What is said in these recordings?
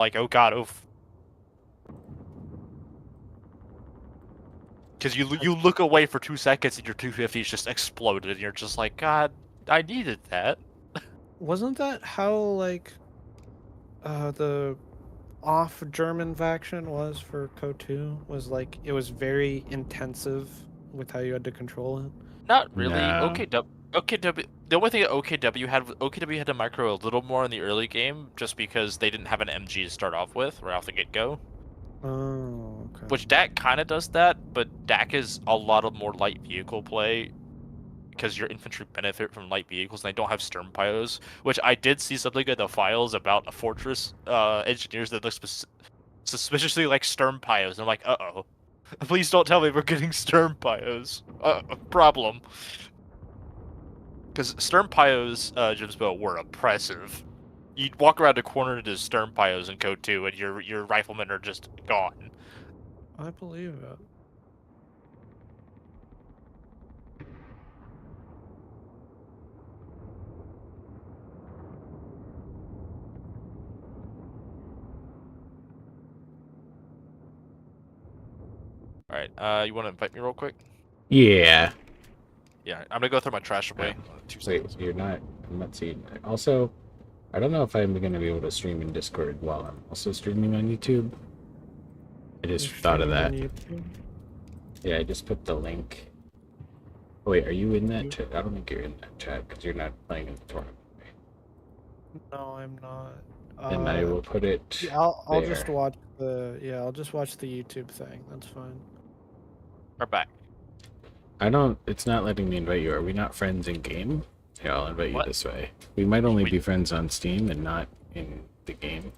Like, oh god, because you look away for 2 seconds and your 250's just exploded, and you're just like, God, I needed that. Wasn't that how like the off German faction was for CoH3? Was like it was very intensive with how you had to control it. Not really. No. OKW. The only thing that OKW had to micro a little more in the early game, just because they didn't have an MG to start off with right off the get go. Oh, okay. Which DAC kind of does that, but DAC is a lot of more light vehicle play because your infantry benefit from light vehicles, and they don't have stern pyros. Which I did see something in the files about a fortress engineers that look suspiciously like stern pyros. And I'm like, uh-oh. Please don't tell me we're getting stern pyros. Problem. Because stern pyros, Jimsbo, were oppressive. You'd walk around a corner into stern pyros in Code 2, and your riflemen are just gone. I believe it. Alright, you want to invite me real quick? Yeah. Yeah, I'm gonna go through my trash away. Wait, you're not. I'm not seeing that. Also, I don't know if I'm going to be able to stream in Discord while I'm also streaming on YouTube. I just You're thought of that. streaming on YouTube? Yeah, I just put the link. Oh, wait, are you in that chat? I don't think you're in that chat because you're not playing in the tournament. No, I'm not. And I will put it. Yeah, I'll just there. watch I'll just watch the YouTube thing. That's fine. We're back. I don't. It's not letting me invite you. Are we not friends in game? Yeah, I'll invite you this way. We might only be friends on Steam and not in the game.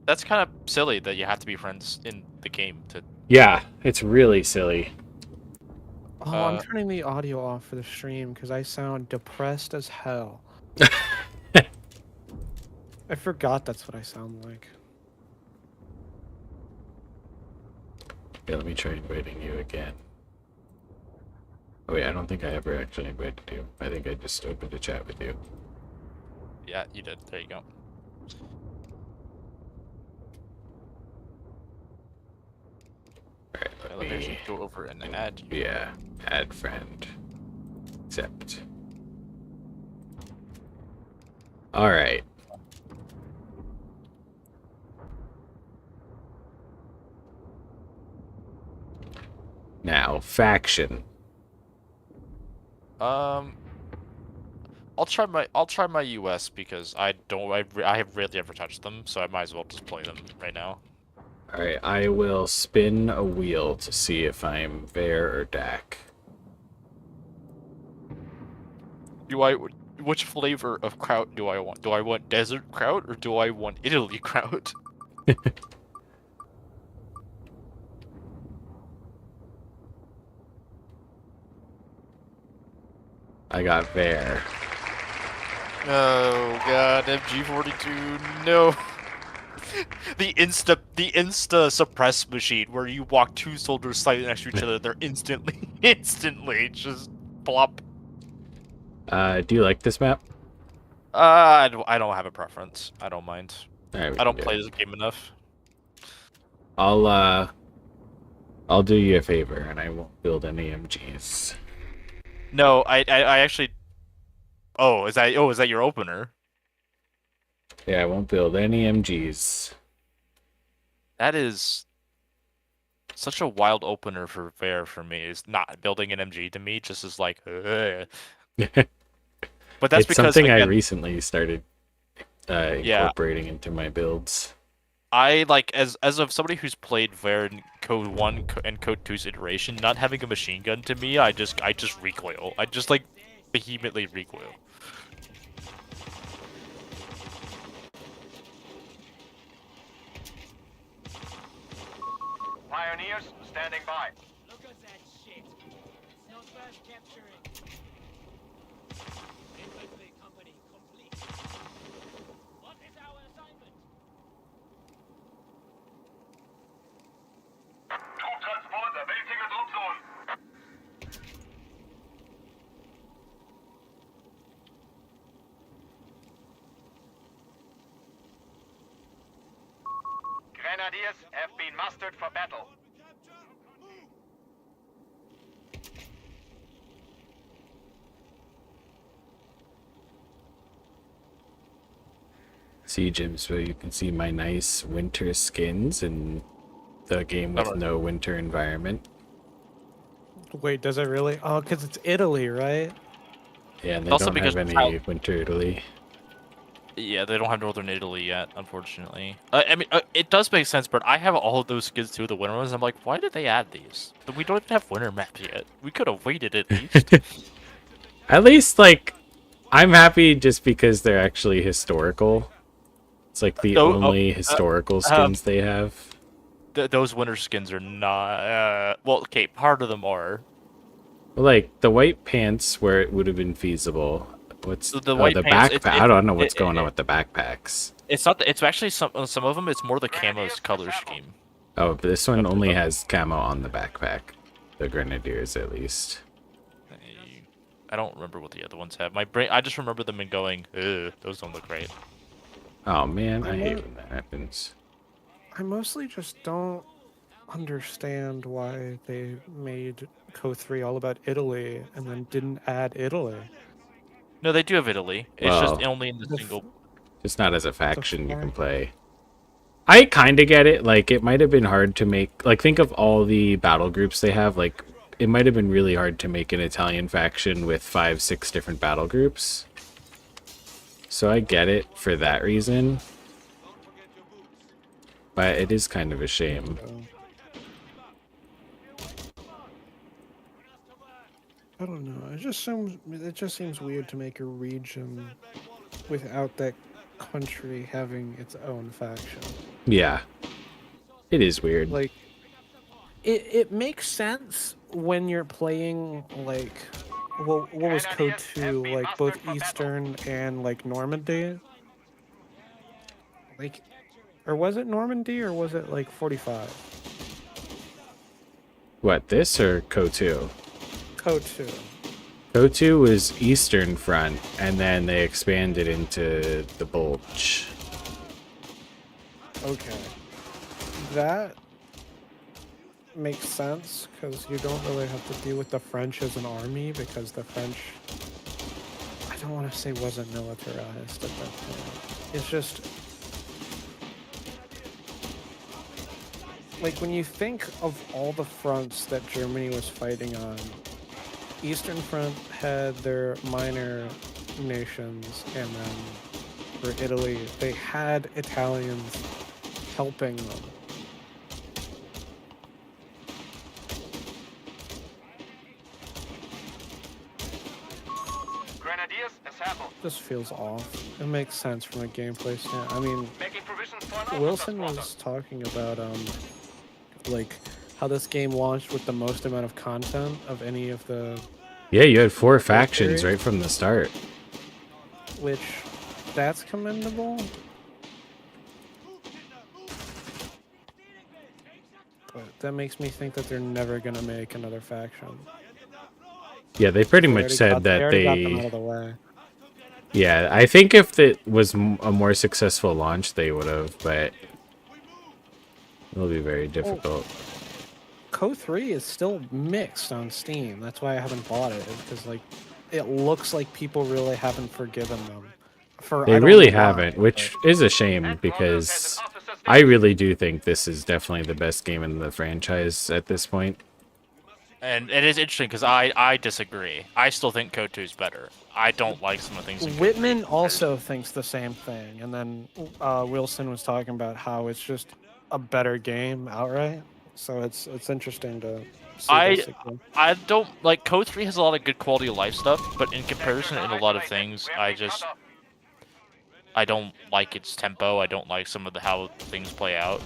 That's kind of silly that you have to be friends in the game to. Yeah, it's really silly. Oh, I'm turning the audio off for the stream because I sound depressed as hell. I forgot that's what I sound like. Yeah, let me try inviting you again. Oh wait, I don't think I ever actually invited you. I think I just opened a chat with you. Yeah, you did. There you go. Alright, let me go over and add you. Yeah, add friend. Accept. Alright. Now, faction. I'll try my US because I have rarely ever touched them, so I might as well just play them right now. Alright, I will spin a wheel to see if I'm Bear or Dak. Which flavor of kraut do I want? Do I want desert kraut or do I want Italy kraut? I got Bear. Oh god, MG42, no. The insta suppress machine where you walk two soldiers slightly next to each other, they're instantly just plop. Do you like this map? I don't have a preference. I don't mind. Right, I don't play this game enough. I'll do you a favor and I won't build any MGs. No, I actually. Oh, is that your opener? Yeah, I won't build any MGs. That is such a wild opener for Fair for me. Is not building an MG to me just is like. Ugh. But that's it's because something again, I recently started incorporating into my builds. I like as of somebody who's played Fair in Code 1 and Code 2's iteration, not having a machine gun to me, I just recoil. I just like vehemently recoil. Pioneers, standing by. Look at that shit. It's not worth capturing. Infantry company complete. What is our assignment? Troop transport awaiting a drop zone. Grenadiers have been mustered for battle. See, Jim, so you can see my nice winter skins in the game with no winter environment. Wait, does it really? Oh, because it's Italy, right? Yeah, and they Also don't because have of any how- winter Italy. Yeah, they don't have Northern Italy yet, unfortunately. I mean, it does make sense, but I have all of those skins too, the winter ones. I'm like, why did they add these? But we don't even have winter maps yet. We could have waited at least. At least, like, I'm happy just because they're actually historical. It's like the only historical skins they have. Those winter skins are not. Well, okay, part of them are. Well, like the white pants where it would have been feasible. What's The white the pants, backpack? I don't know what's going on with the backpacks. It's not. It's actually some of them. It's more the camo's color scheme. Oh, this one only has camo on the backpack. The Grenadiers, at least. I don't remember what the other ones have. My brain. I just remember them and going, ugh, those don't look right. Oh man, I hate when that happens. I mostly just don't understand why they made CoH3 all about Italy and then didn't add Italy. No, they do have Italy. It's just only in the the single. Just not as a faction you can play. I kind of get it. Like, it might have been hard to make... Like, think of all the battle groups they have. Like, it might have been really hard to make an Italian faction with 5-6 different battle groups. So I get it for that reason. But it is kind of a shame. I don't know. It just seems weird to make a region without that country having its own faction. Yeah. It is weird. Like, it makes sense when you're playing, like, what was Code 2, like, both Eastern and, like, Normandy? Like, or was it Normandy, or was it, like, 45? What, this or CoH2? Code 2. CoH2 was Eastern Front, and then they expanded into the Bulge. Okay. That makes sense, because you don't really have to deal with the French as an army, because the French, I don't want to say wasn't militarized at that point. It's just, like, when you think of all the fronts that Germany was fighting on, Eastern Front had their minor nations, and then for Italy, they had Italians helping them. Grenadiers assemble. This feels off. It makes sense from a gameplay standpoint. I mean, Making provisions for an Wilson officer's was talking about like how this game launched with the most amount of content of any of the, Yeah, you had 4 factions right from the start. which that's commendable. But that makes me think that they're never gonna make another faction. Yeah, they pretty They much already said got- that already got them out of the way. Yeah, I think if it was a more successful launch, they would have, but it'll be very difficult. CoH3 is still mixed on Steam. That's why I haven't bought it, because like it looks like people really haven't forgiven them. I They don't really know why, haven't, which is a shame because I really do think this is definitely the best game in the franchise at this point. And it is interesting because I disagree. I still think Code 2 is better. I don't like some of the things in Code 3 Whitman compared- also thinks the same thing, and then Wilson was talking about how it's just a better game outright. So it's interesting to see this again. I don't like Code 3 has a lot of good quality of life stuff, but in comparison in a lot of things, I don't like its tempo. I don't like some of how things play out.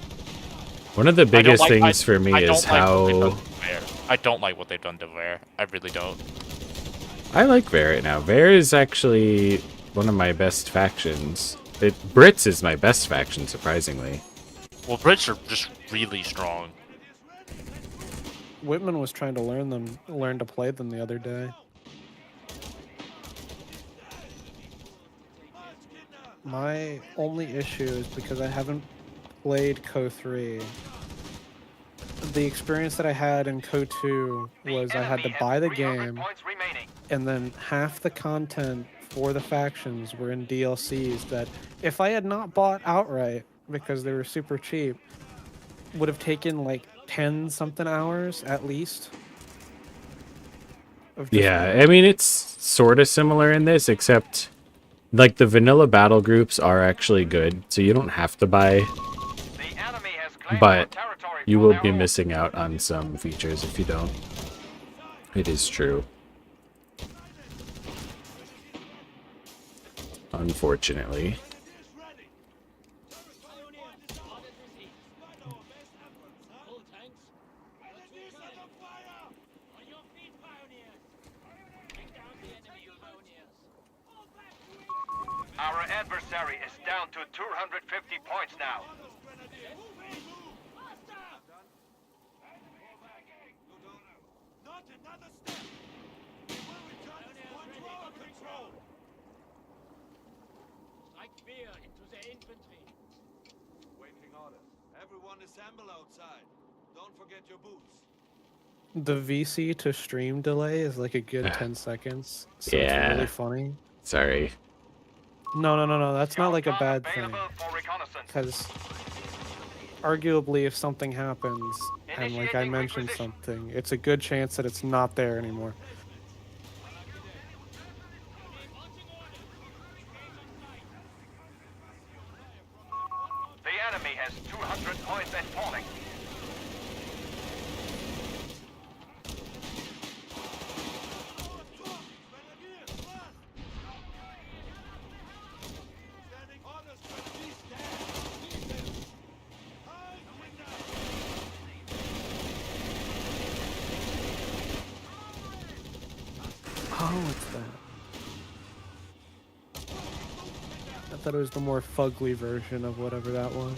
One of the biggest things for me is how I don't like what they've done to Vare. I really don't. I like Vare right now. Vare is actually one of my best factions. Brits is my best faction, surprisingly. Well, Brits are just really strong. Whitman was trying to learn to play them the other day. My only issue is because I haven't played CoH3, the experience that I had in CoH2 was I had to buy the game, Points remaining. and then half the content for the factions were in DLCs that, if I had not bought outright because they were super cheap, would have taken like 10 something hours at least. Of just Yeah, I mean, it's sort of similar in this, except like the vanilla battle groups are actually good, so you don't have to buy, The enemy has claimed but more territory you for will their be own. missing out on some features if you don't. It is true. Unfortunately. Pioneers, order received. Full tanks. On your feet, pioneers. Take down the enemy pioneers. Fall back, we. Our adversary is down to 250 points now. Strike fear into the infantry. Waiting orders. Everyone assemble outside. Don't forget your boots. the VC to stream delay is like a good 10 seconds. So it's Yeah. really funny. Sorry. No. That's not like a Countdown bad thing. available for reconnaissance. Because arguably, if something happens and like I Initiating mentioned requisition. something, it's a good chance that it's not there anymore. The enemy has 200 points and falling. Oh, it's that. I thought it was the more fugly version of whatever that was.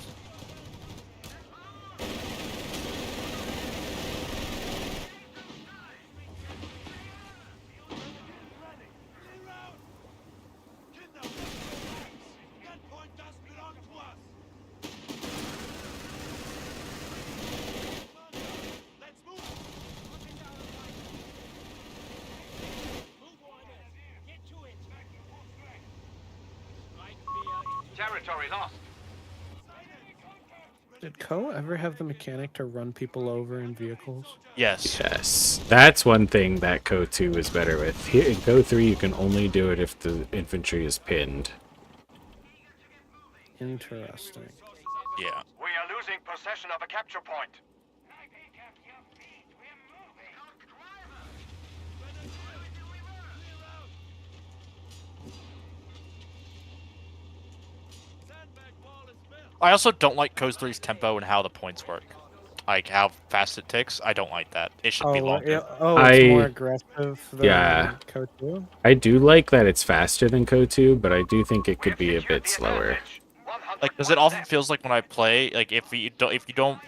Get to it. Strike fear into Territory lost. Did Ko ever have the mechanic to run people over in vehicles? Yes. Yes. That's one thing that CoH2 is better with. Here in CoH3, you can only do it if the infantry is pinned. Interesting. Yeah. We are losing possession of a capture point. I also don't like CoH3's tempo and how the points work. Like how fast it ticks. I don't like that. It should be longer. It's more I- aggressive than yeah. Ko2? I do like that it's faster than CoH2, but I do think it could be a bit slower. Like, because it often feels like when I play, like if you don't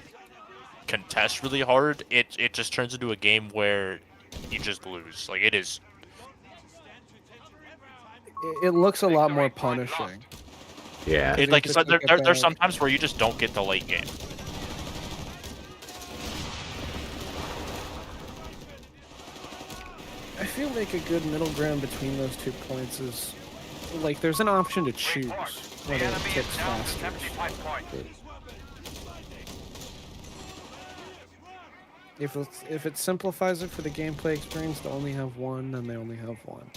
contest really hard, it just turns into a game where you just lose. Like it is. It looks a lot more punishing. Yeah. It, think like just it's, like a there's bad- sometimes where you just don't get the late game. I feel like a good middle ground between those 2 points is like there's an option to choose The whether it enemy is ticks down to faster. 75 points. If it simplifies it for the gameplay experience to only have one, then they only have one.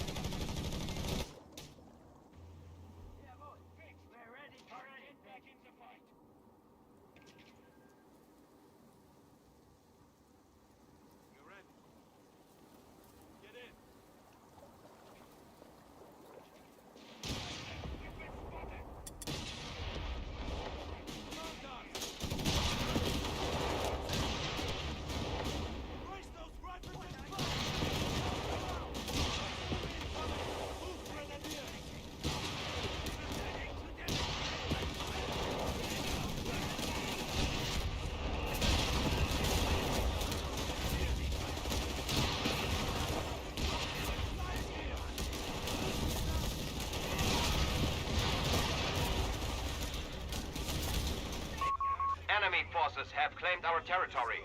Enemy forces have claimed our territory.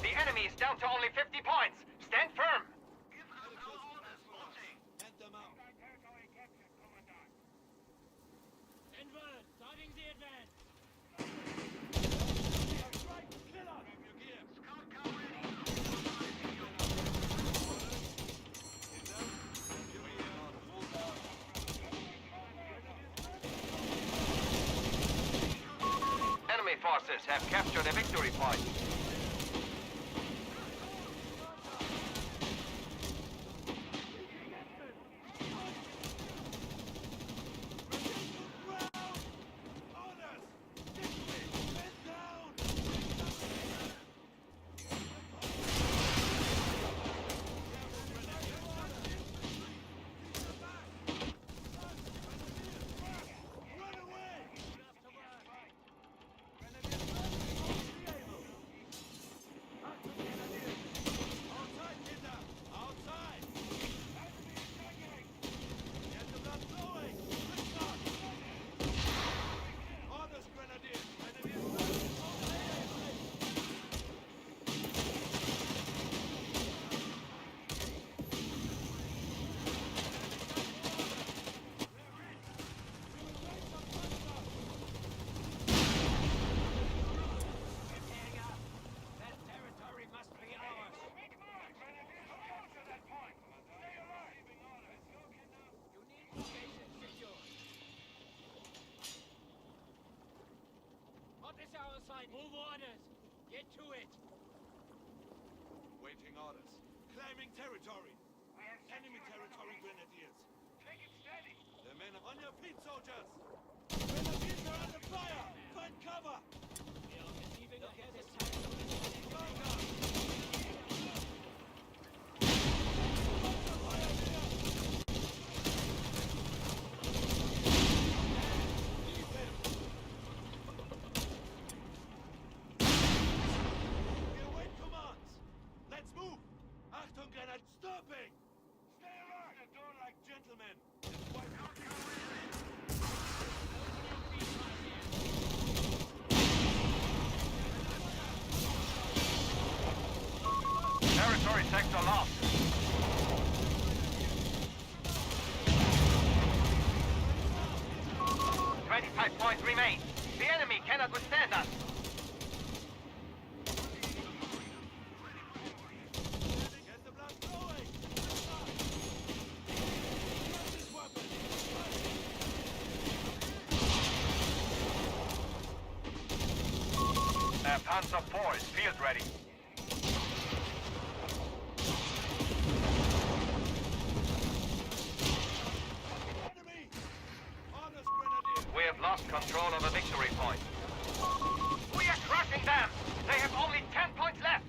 The enemy is down to only 50 points. Stand firm. Hand them out. Inward, starting the advance. Grab your gear. Enemy forces have captured a victory point. Move orders. Get to it. Waiting orders. Claiming territory. Enemy territory, grenadiers. Take it steady. The men are on your feet, soldiers. Grenadiers are under fire. Find cover. We are receiving a heavy attack. We await commands. Let's move. Achtung, grenade. Stopping. Stay alert and go like gentlemen. Territory sector lost. "25 points remain. The enemy cannot withstand us." Get the blood flowing. This weapon. Panzer IV is field ready. Enemy. Orders, grenadiers. We have lost control of a victory point. We are crushing them! They have only 10 points left!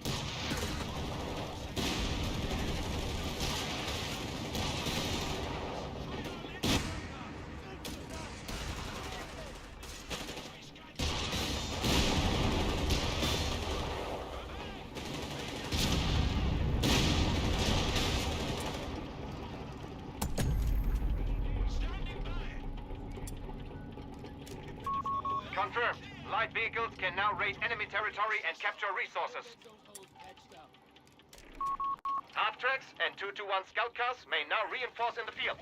Confirmed. Light vehicles can now raid enemy territory and capture resources. Half tracks and 221 scout cars may now reinforce in the field.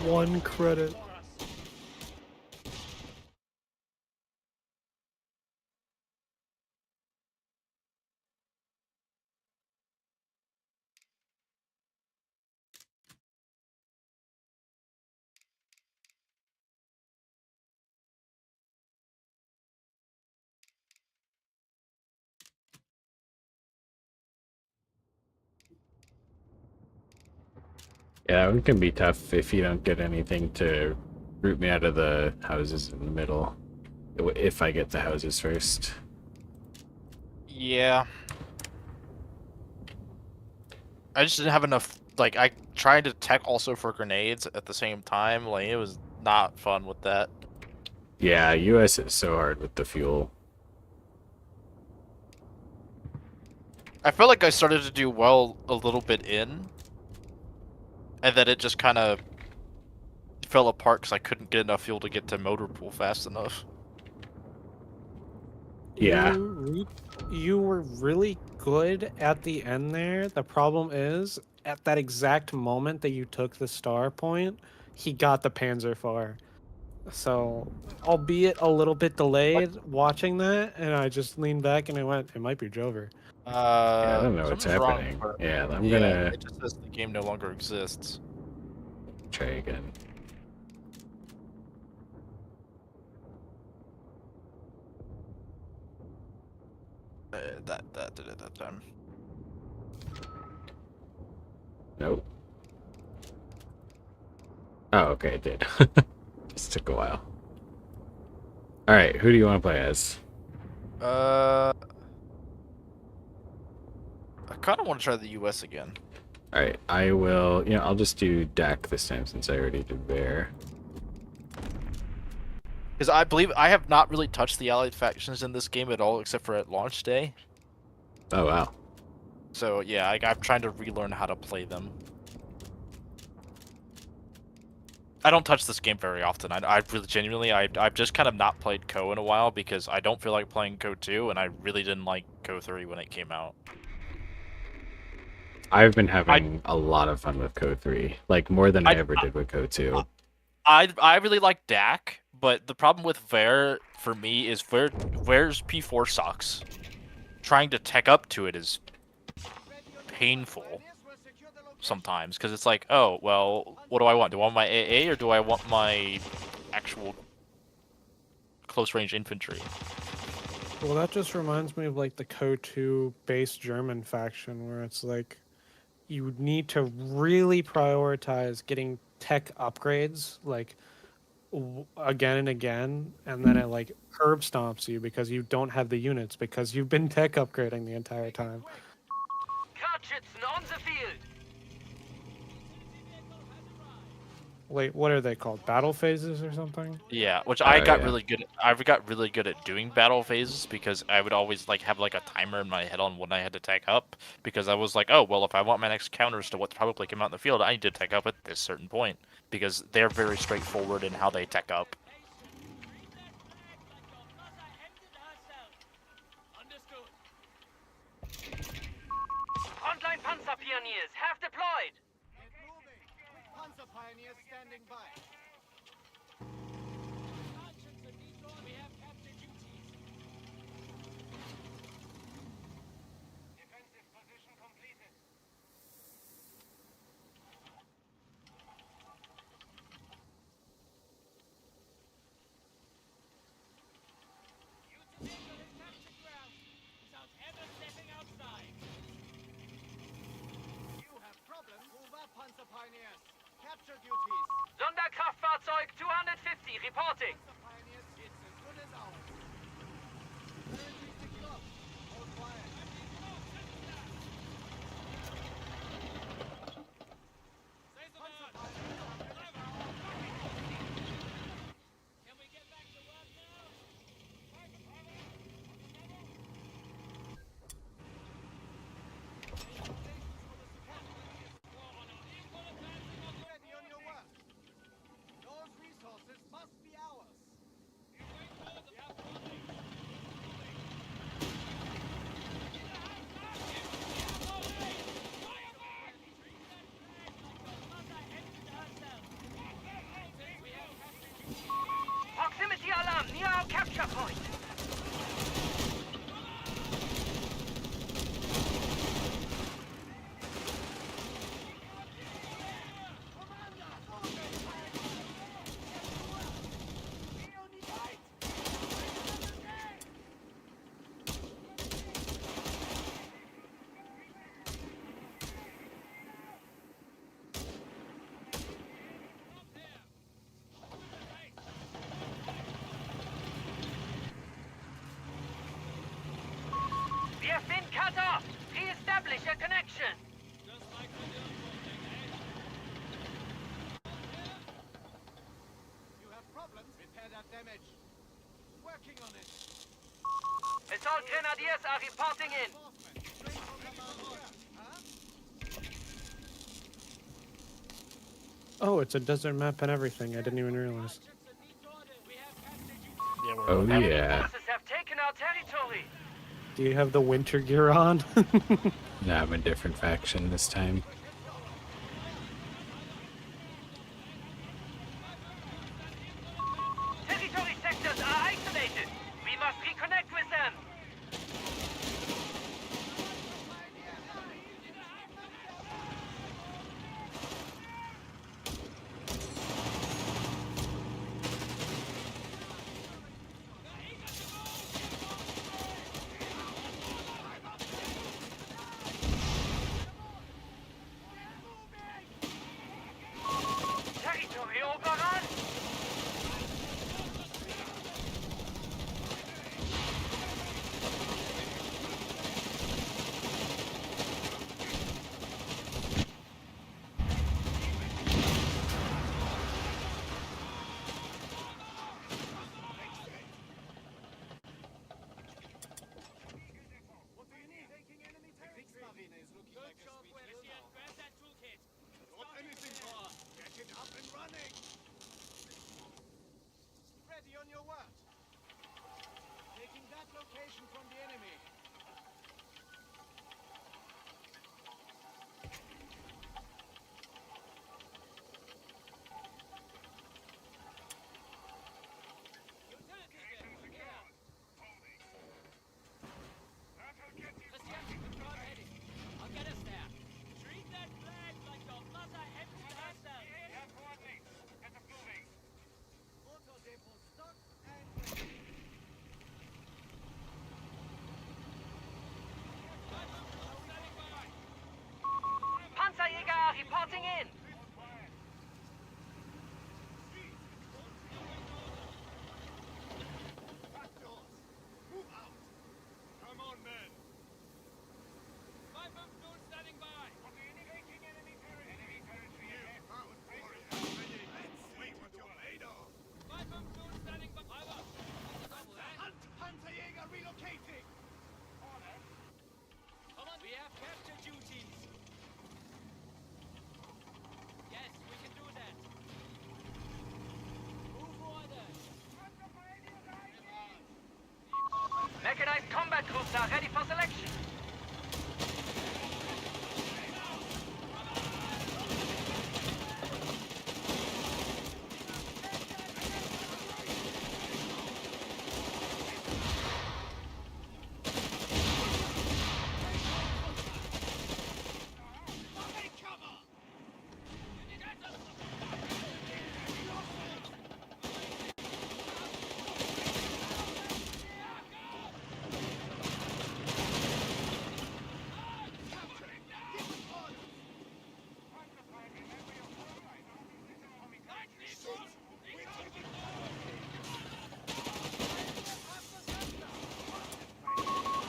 One credit. Yeah, that one can be tough if you don't get anything to root me out of the houses in the middle. If I get the houses first. Yeah. I just didn't have enough. Like, I tried to tech also for grenades at the same time. Like, it was not fun with that. Yeah, US is so hard with the fuel. I felt like I started to do well a little bit in, and then it just kind of fell apart because I couldn't get enough fuel to get to motor pool fast enough. Yeah. You were really good at the end there. The problem is, at that exact moment that you took the star point, he got the Panzer IV. So, albeit a little bit delayed watching that, and I just leaned back and I went, it might be Jover. Yeah, I don't know what's Something's wrong happening. with- Yeah, I'm yeah, gonna it just says the game no longer exists. try again. That did it that time. Nope. Oh, okay, it did. Just took a while. Alright, who do you want to play as? I kind of want to try the US again. Alright, I will... You know, I'll just do DAC this time since I already did Bear. Because I believe I have not really touched the allied factions in this game at all, except for at launch day. Oh, wow. So yeah, I'm trying to relearn how to play them. I don't touch this game very often. I really genuinely, I've just kind of not played Co in a while because I don't feel like playing Co 2, and I really didn't like Co 3 when it came out. I've been having a lot of fun with CoH 3. Like, more than I ever did with CoH 2. I really like DAC, but the problem with Ver for me is Ver's P4 sucks. Trying to tech up to it is painful sometimes because it's like, oh well, what do I want? Do I want my AA or do I want my actual close range infantry? Well, that just reminds me of like the Co2 base German faction where it's like you need to really prioritize getting tech upgrades like again and again, and then it like curb stomps you because you don't have the units because you've been tech upgrading the entire time. Kartschützen on the field. Wait, what are they called? Battle phases or something? Yeah, which I Oh, got yeah. really good. I got really good at doing battle phases because I would always like have like a timer in my head on when I had to tech up because I was like, oh well, if I want my next counters to what probably came out in the field, I need to tech up at this certain point because they're very straightforward in how they tech up. Frontline Panzer Pioneers have deployed. Panzer Pioneers standing by. Defensive position completed. You have problems? Move up, Panzer Pioneers. Capture duties. Sonderkraftfahrzeug 250 reporting. Panzer Pioneers, it's as good as ours. Territory secure. Hold fire. Ready on your work. Those resources must be ours. Proximity alarm near our capture point. Establish a connection. You have problems? Repair that damage. Working on it. Assault Grenadiers are reporting in. Straight from the Marmor. Huh? Oh, it's a desert map and everything. I didn't even realize. Yeah, we're Oh Enemy yeah. forces have taken our territory. Do you have the winter gear on? No, I'm a different faction this time. Territory sectors are isolated. We must reconnect with them. Territory overrun. What do you need? Taking enemy territory. Kriegsmarine is looking like a sweet deal now. Grab that toolkit. What's anything for? Get it up and running. Ready on your word. Taking that location from the enemy. I'll get us there. Treat that flag like your mother hemmed herself. Auto depot stock and ready. Panzerjäger are reporting in. Back doors. Move out. Come on, men. 550 standing by. Taking enemy territory. Mountain warriors ready. Let's see what you're made of. 550 standing by. Over. Hunt Panzerjäger relocating. Come on. We have capture duties. Yes, we can do that. Move orders. Mechanized combat groups are ready for selection. Take cover.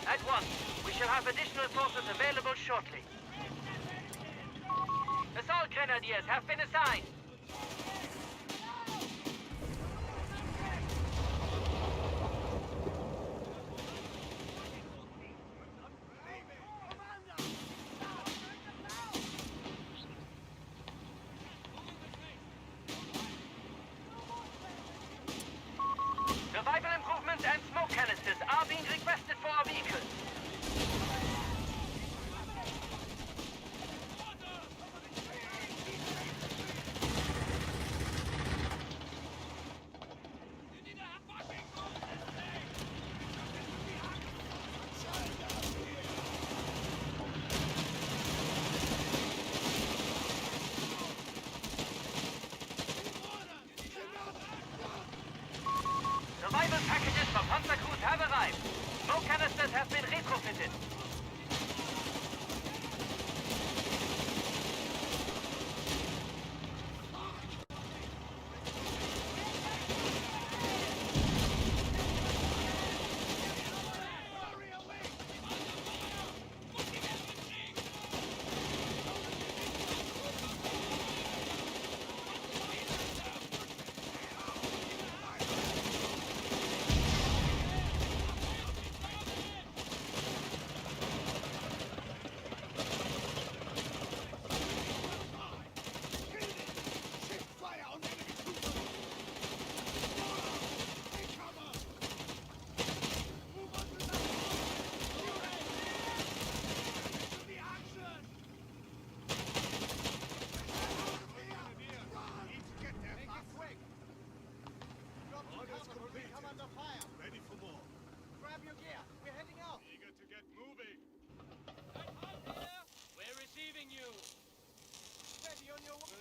At once. We shall have additional forces available shortly. Assault Grenadiers have been assigned. Survival improvements and smoke canisters are being requested for our vehicles.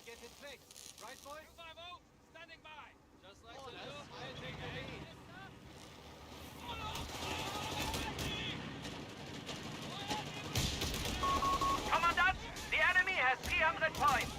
get it fixed. Right, boys? 250, standing by. Just like Orders. the I'll take the lead. Commandant, the enemy has 300 points.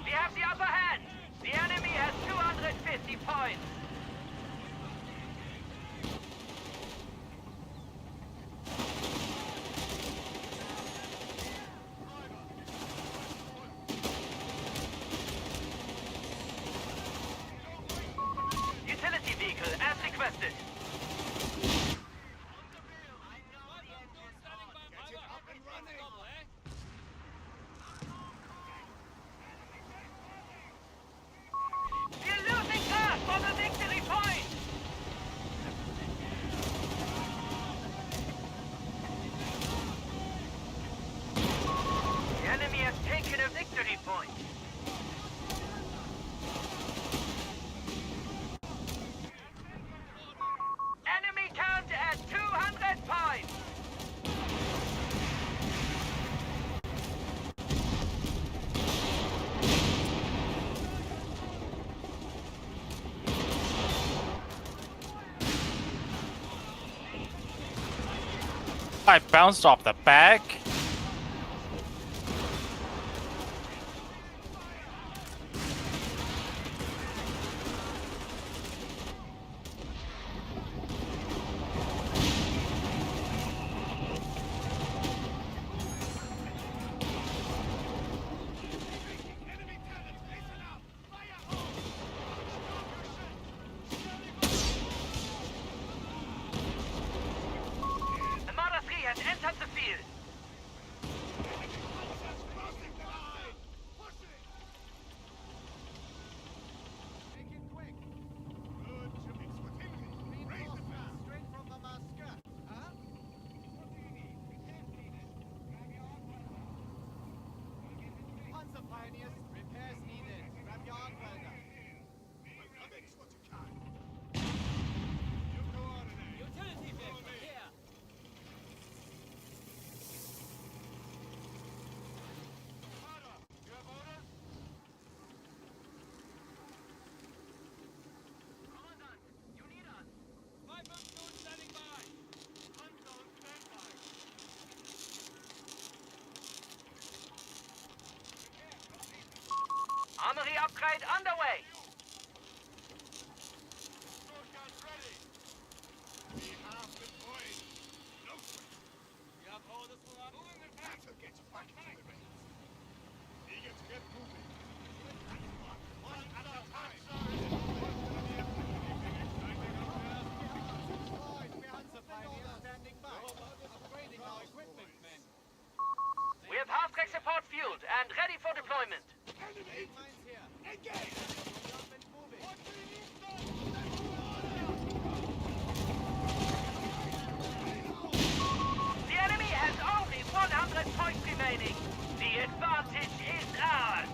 We have the upper hand. The enemy has 250 points. Utility vehicle as requested. We're losing gas for the victory point. The enemy has taken a victory point. Enemy count at 200 points. I bounced off the back. The Marder 3 has entered the field. Panzer Pioneers, repairs needed. Grab your arc welder. Utility vehicle here. Commandant, you need us. 552 standing by. Armory upgrade underway. You have orders for us? Panzer Pioneers standing by. Upgrading our equipment, men. We have half-track support fueled and ready for deployment. Mines here. Government moving. The enemy has only 100 points remaining. The advantage is ours.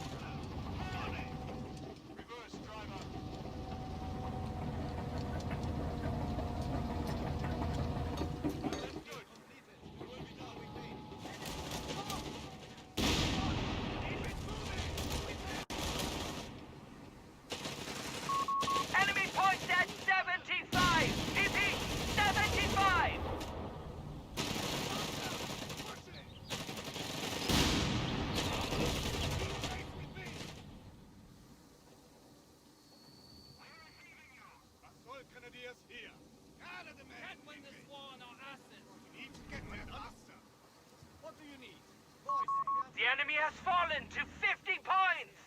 The enemy has fallen to 50 points!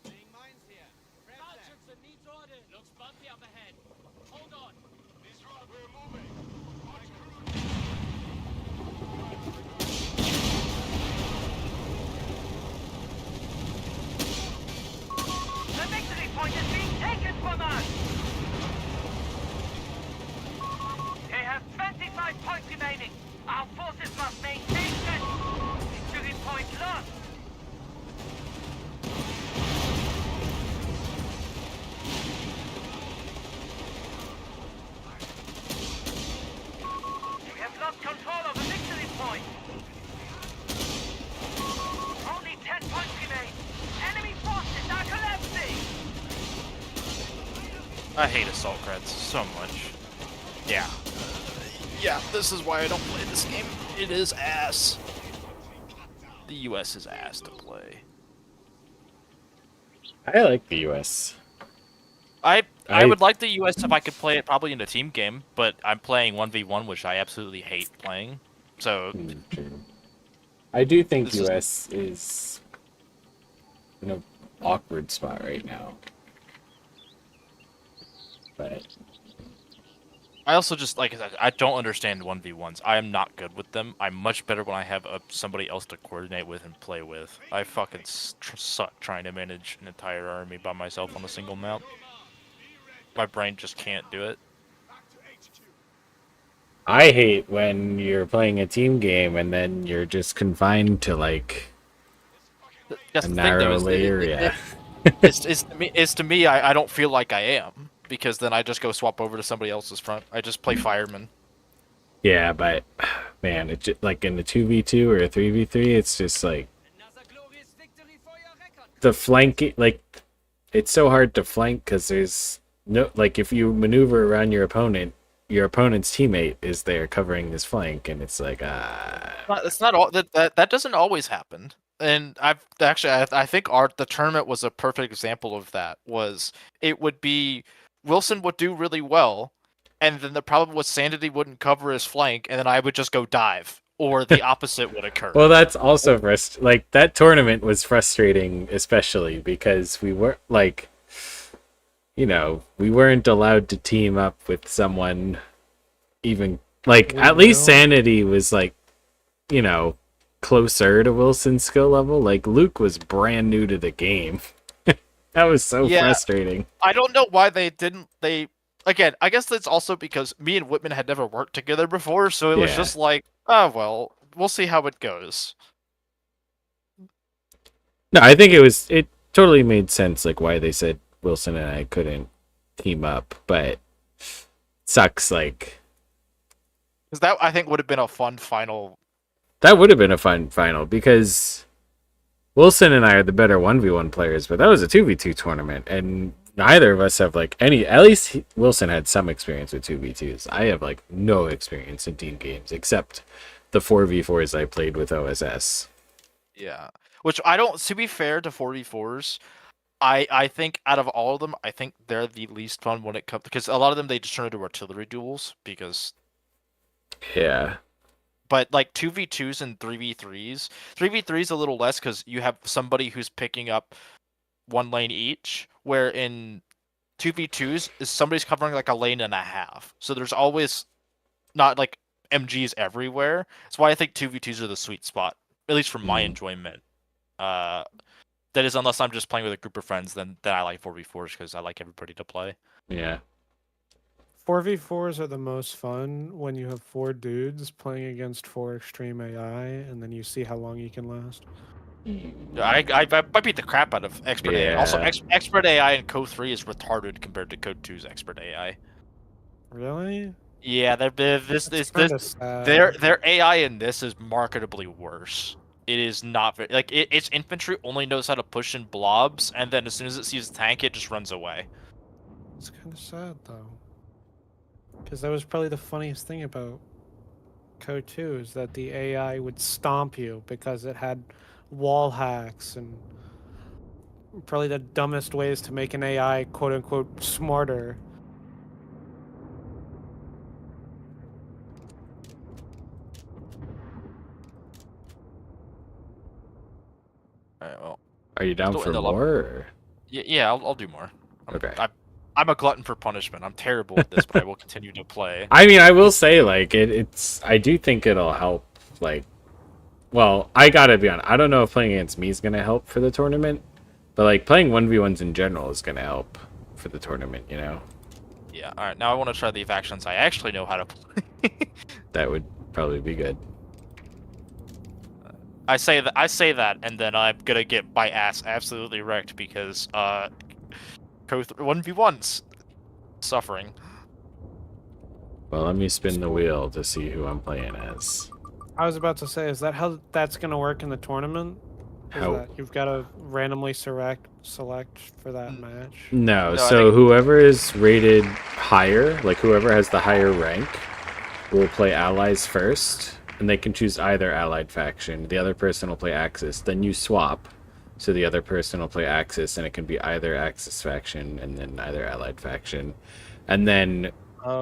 Laying mines here. Sergeant needs orders. Looks bumpy up ahead. Hold on. This rock, we're moving. Watch The victory point is being taken from us! They have 25 points remaining. Our forces must maintain that. Victory point lost. We have lost control of the victory point. Only 10 points remain. Enemy forces are collapsing. I hate assault creds so much. Yeah. Yeah, this is why I don't play this game. It is ass. The US is ass to play. I like the US. I would like the US if I could play it probably in a team game, but I'm playing 1v1, which I absolutely hate playing. So True. I do think This is- US is in an awkward spot right now. But I also just, like I said, I don't understand 1v1s. I am not good with them. I'm much better when I have somebody else to coordinate with and play with. I fucking suck trying to manage an entire army by myself on a single map. My brain just can't do it. I hate when you're playing a team game and then you're just confined to like That's a the thing, though, narrow is area. it's to me, I don't feel like I am, because then I just go swap over to somebody else's front. I just play fireman. Yeah, but man, it's just, like in the 2v2 or a 3v3, it's just like Another glorious victory for your record. the flanking. Like it's so hard to flank because there's no like if you maneuver around your opponent's teammate is there covering this flank, and it's like It's not all that doesn't always happen. And I've actually I think the tournament was a perfect example of that. Was it would be Wilson would do really well, and then the problem was Sanity wouldn't cover his flank, and then I would just go dive, or the opposite would occur. Well, that's also like that tournament was frustrating, especially because we were like, we weren't allowed to team up with someone, even like at least Sanity was like, closer to Wilson's skill level. Like Luke was brand new to the game. That was so frustrating. I don't know why they didn't. Again, I guess that's also because me and Whitman had never worked together before, so it was just like, oh well, we'll see how it goes. No, I think it totally made sense, like why they said Wilson and I couldn't team up, but sucks like Because that I think would have been a fun final. that would have been a fun final because Wilson and I are the better 1v1 players, but that was a 2v2 tournament, and neither of us have like any. At least Wilson had some experience with 2v2s. I have like no experience in team games except the 4v4s I played with OSS. Yeah, which I don't. To be fair to 4v4s, I think out of all of them, I think they're the least fun when it comes, because a lot of them they just turn into artillery duels because. Yeah. But like 2v2s and 3v3s, 3v3 is a little less because you have somebody who's picking up one lane each, where in 2v2s is somebody's covering like a lane and a half. So there's always not like MGs everywhere. That's why I think 2v2s are the sweet spot, at least for my enjoyment. That is, unless I'm just playing with a group of friends, then I like 4v4s because I like everybody to play. Yeah. 4v4s are the most fun when you have 4 dudes playing against 4 extreme AI, and then you see how long you can last. I beat the crap out of Expert AI. Also, Yeah. Expert AI in CoH3 is retarded compared to CoH2's Expert AI. Really? Yeah, their AI in this is marketably worse. It is not very, like its infantry only knows how to push in blobs, and then as soon as it sees a tank, it just runs away. It's kind of sad though, because that was probably the funniest thing about CoH2 is that the AI would stomp you because it had wall hacks and probably the dumbest ways to make an AI quote unquote smarter. Alright, well, Are you down still for in the more? Or? yeah, I'll do more. Okay. I'm a glutton for punishment. I'm terrible at this, but I will continue to play. I mean, I will say, like, it's. I do think it'll help. Like, well, I gotta be honest. I don't know if playing against me is gonna help for the tournament, but like playing 1v1s in general is gonna help for the tournament. You know, Yeah. All right. Now I want to try the factions I actually know how to play. that would probably be good. I say that, and then I'm gonna get my ass absolutely wrecked because 1v1's suffering. Well, let me spin the wheel to see who I'm playing as. I was about to say, is that how that's gonna work in the tournament? Is How? that you've got to randomly select for that match? No, No, I so think- whoever is rated higher, like whoever has the higher rank, will play allies first, and they can choose either allied faction. The other person will play Axis. Then you swap, so the other person will play Axis, and it can be either Axis faction and then either allied faction. And then,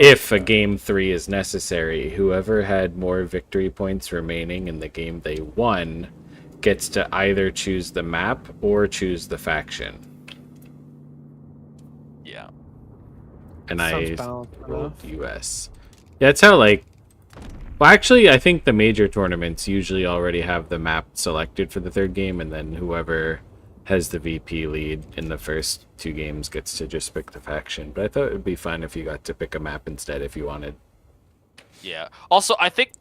if a game 3 is necessary, whoever had more victory points remaining in the game they won gets to either choose the map or choose the faction. Yeah. And Sounds I balanced rolled enough. US. Yeah, it's how, like, well, actually, I think the major tournaments usually already have the map selected for the third game, and then whoever has the VP lead in the first 2 games gets to just pick the faction. But I thought it would be fun if you got to pick a map instead if you wanted. Yeah. Also, I think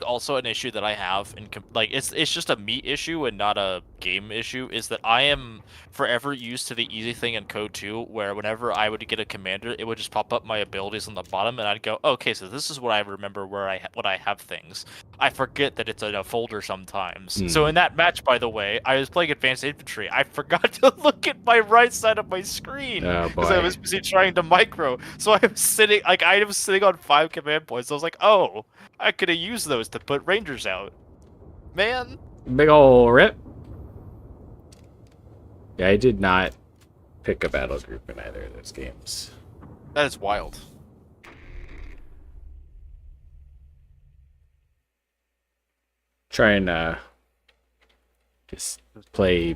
also an issue that I have like it's just a meat issue and not a game issue is that I am forever used to the easy thing in Code 2 where whenever I would get a commander, it would just pop up my abilities on the bottom and I'd go, okay, so this is what I remember where I have things. I forget that it's in a folder sometimes. So in that match, by the way, I was playing Advanced Infantry. I forgot to look at my right side of my screen Oh, because I boy. was busy trying to micro. So I was sitting on 5 command points. I was like, oh, I could have used those to put Rangers out. Man. Big ol' rip. Yeah, I did not pick a battle group in either of those games. That is wild. Try and just play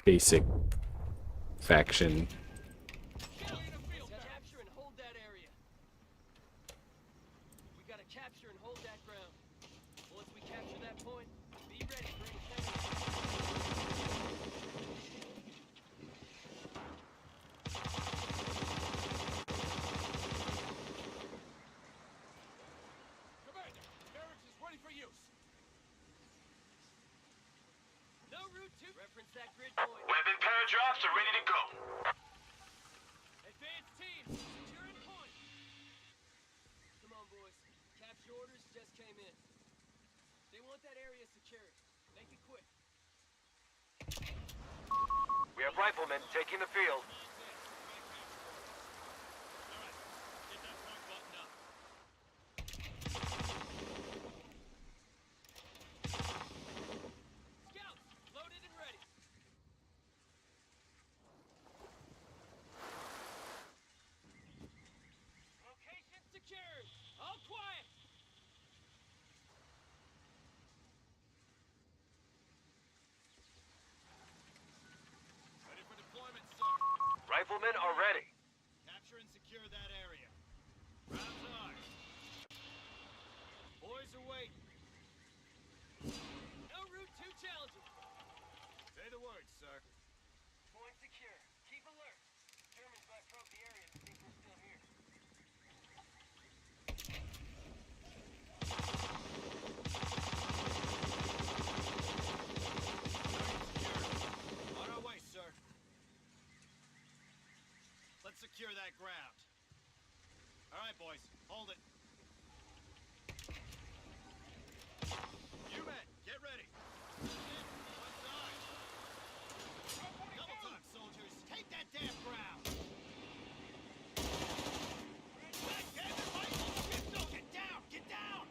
basic faction. Capture and hold that area. We gotta capture and hold that ground. Once we capture that point, be ready for any Commander, barracks is ready for use. No route to reference that grid point. Weapon paratrops are ready to go. Advance team, securing point. Come on, boys. Capture orders just came in. They want that area secured. Make it quick. We have riflemen taking the field. Get that point buttoned up. Scouts, loaded and ready. Location secured. All quiet. Ready for deployment, sir. Riflemen are ready. Capture and secure that area. Rounds on. Boys are waiting. No route too challenging. Say the word, sir. Point secure. Keep alert. Germans might probe the area to think we're still here. On our way, sir. Let's secure that ground. All right, boys. Hold it. You men, get ready. One side. Double time, soldiers. Take that damn ground. God damn it, Mike! Get down! Get down!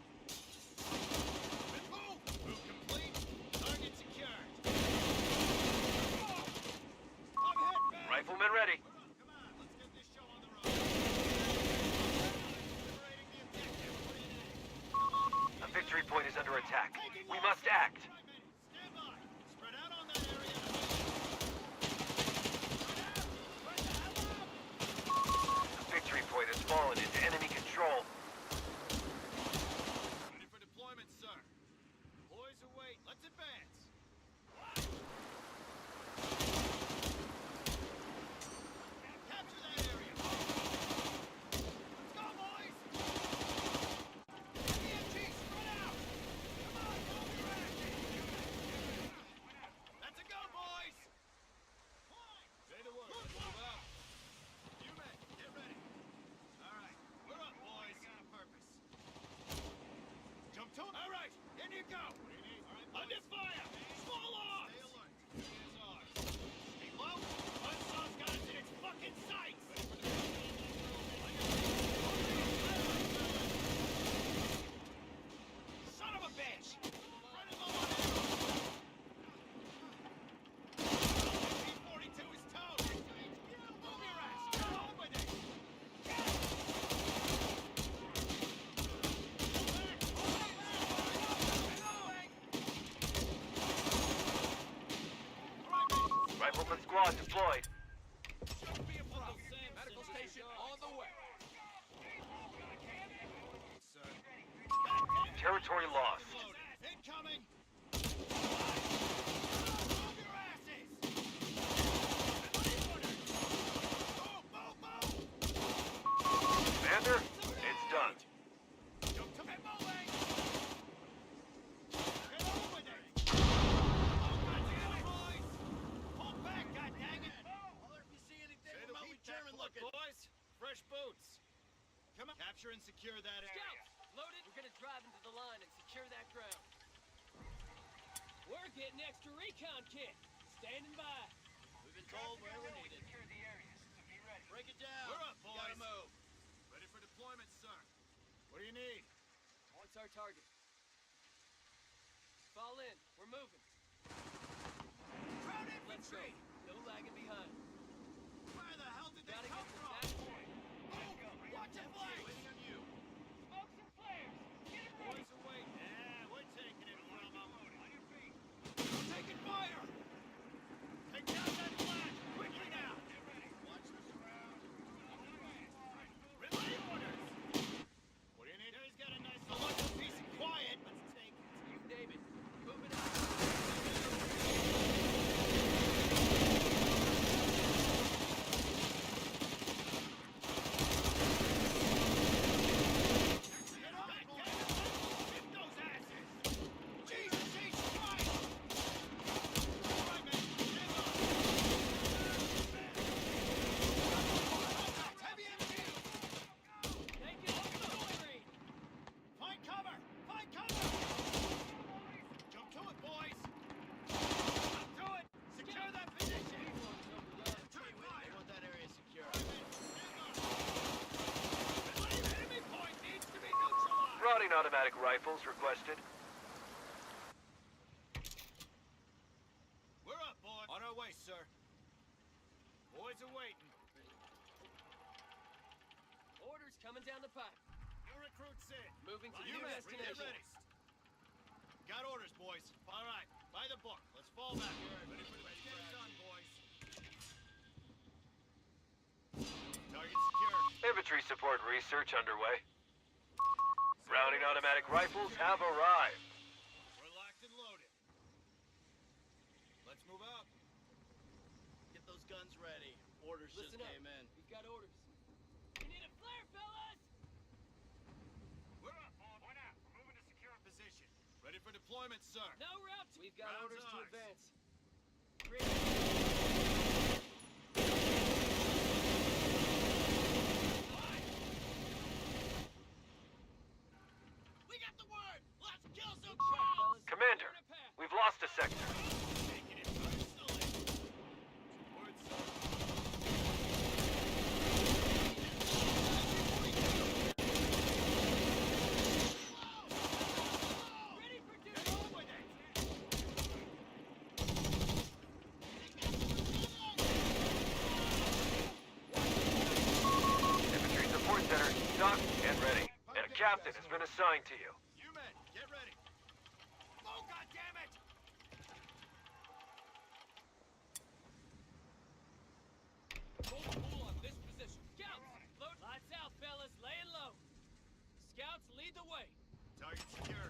Move! Move complete. Target secured. I'm hit, man! Riflemen ready. Come on, let's get this show on the road. Liberating the squad deployed. Medical station on the way. Territory lost. Incoming! Commander, it's done. Boys, fresh boots. Come on. Capture and secure that area. Scouts, loaded. We're gonna drive into the line and secure that ground. We're getting extra recon kit. Standing by. We've been told where we're needed. Secure the areas, so be ready. Break it down. We're up, boys. Gotta move. Ready for deployment, sir. What do you need? What's our target? Fall in. We're moving. Crowd Let's go. infantry. No lagging behind. Where the hell did they Gotta come get to from? that point. Move! Watch it, flames! Waiting on you. Smokes and flares. Get it ready. Boys away. Yeah, we're taking it from them. On your feet. Taking fire! Take down that flag! Quickly now! Get ready. Watch this around. Relay orders! What do you need? He's got a nice little piece of quiet. Let's take it. You name it. Move it out. Get up! Hit those asses! Jesus Christ! All right, man. Stand up. Heavy MG! Take it off the screen. Find cover! Find cover! Jump to it, boys! Jump to it! Secure that position! Turn fire! They want that area secure. Enemy point needs to be neutralized! Routing automatic rifles requested. We're up, boys. On our way, sir. Boys are waiting. Orders coming down the pipe. New recruits in. Moving to Line new here, destination. get ready. Got orders, boys. All right, by the book. Let's fall back here. Ready for the Let's get it done, boys. Target secure. Infantry support research underway. Rounding automatic rifles have arrived. We're locked and loaded. Let's move out. Get those guns ready. Orders Listen just up. came in. We've got orders. We need a flare, fellas! We're up. Point out. We're moving to secure position. Ready for deployment, sir. No route. We've got Rounds orders to ours. advance. We got the word! Let's kill some Good shot, fellas. Commander, We're in a path. we've lost a sector. Taking it personally. Word, sir. Ready for duty. Get on with it. Infantry support center docked and ready. And a captain has been assigned to you. You men, get ready. Oh, goddammit! Hold the pool on this position. Scouts, load. Lights out, fellas. Laying low. Scouts, lead the way. Target secure.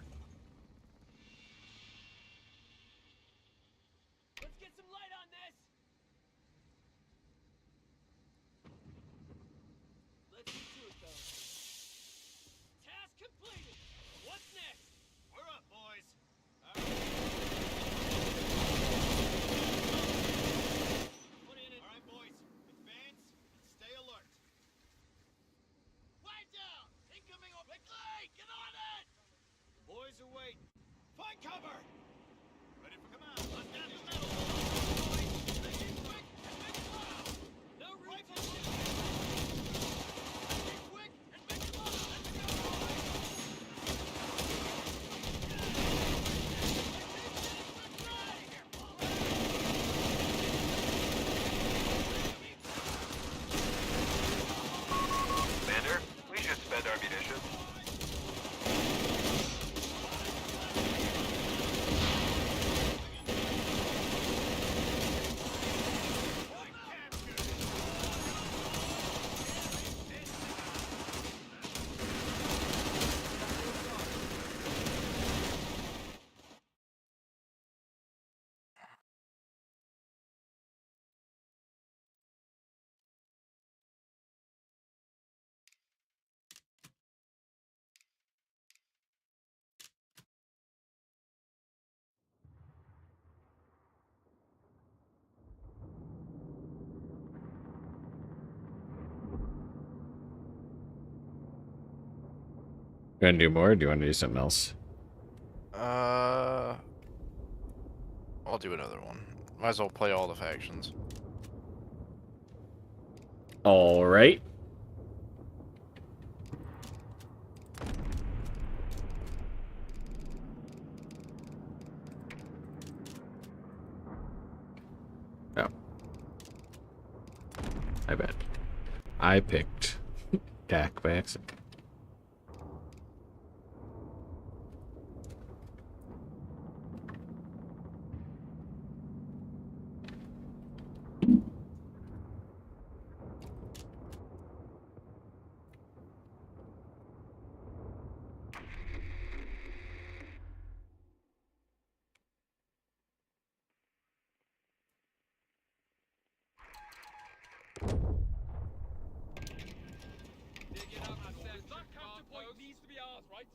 Let's get some light on this. Let's get to it, fellas. Task completed. What's next? We're up, boys. Put in it. All right, boys. Advance and stay alert. Quiet down! Incoming over. Quickly! Get on it! Boys are waiting. Find cover. Ready for command. Let's get the middle. Make it quick and make it loud. No room Rifle. for Make it quick and make it loud. Let's go, boys. Commander, we should spend our munitions. Gonna do more, or do you want to do something else? I'll do another one. Might as well play all the factions. All right. Oh. I bet. I picked Dak by accident. That counterpoint needs to be ours, right?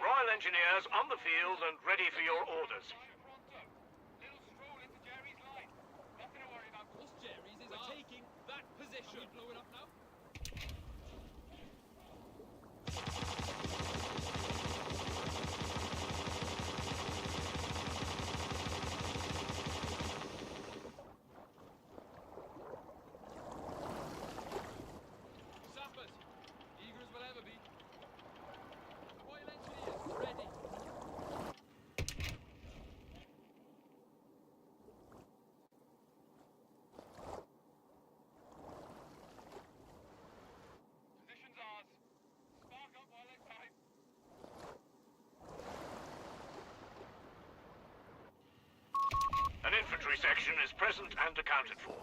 Royal Engineers on the field and ready for your orders. Us Jerry's is ours. Taking that position. Blow it up now. Sappers, eager as we'll ever be. Royal Engineers, ready. Position's ours. Spark up while there's time. An infantry section is present and accounted for.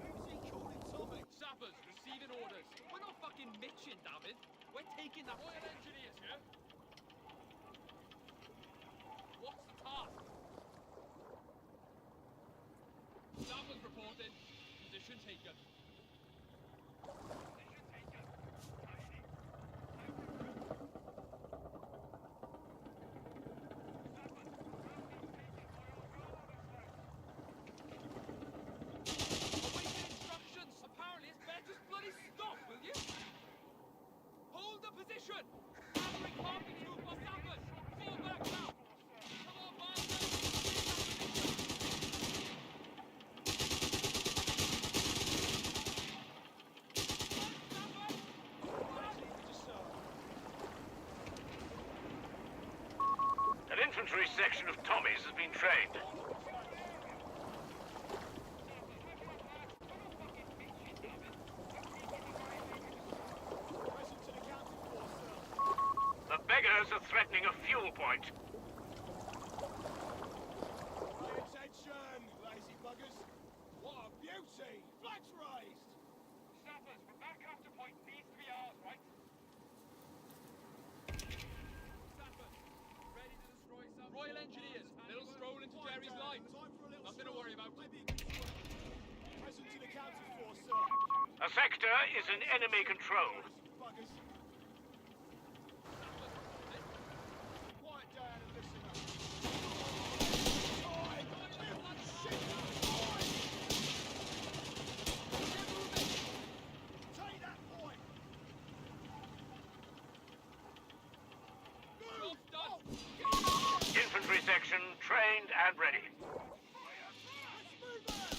Who's he calling Tommy? Sappers, receiving orders. We're not fucking mitching, David. We're taking that. Royal Engineers here. What's the task? Sappers reporting. Position taken. Position taken. Awaiting instructions. Apparently it's better just bloody stop, will you? Hold the position. Gathering parking group for Sappers. Fall back now. Come on, An infantry section of Tommies has been trained. Present and accounted for, sir. The beggars are threatening a fuel point. Pay attention, lazy buggers. What a beauty! Flags raised! Sappers, that counter point needs to be ours, right? Sappers, ready to destroy some. Royal Engineers, little stroll into Quiet Jerry's down. line. Time for a little Nothing to stroll. worry about. Maybe a good swim. Present and accounted for, sir. A sector is in enemy control. Lazy buggers. Quiet down and listen up. Oi! Bloody shit! Oi! Take that point! Move! Job's done. Infantry section trained and ready. Let's move out!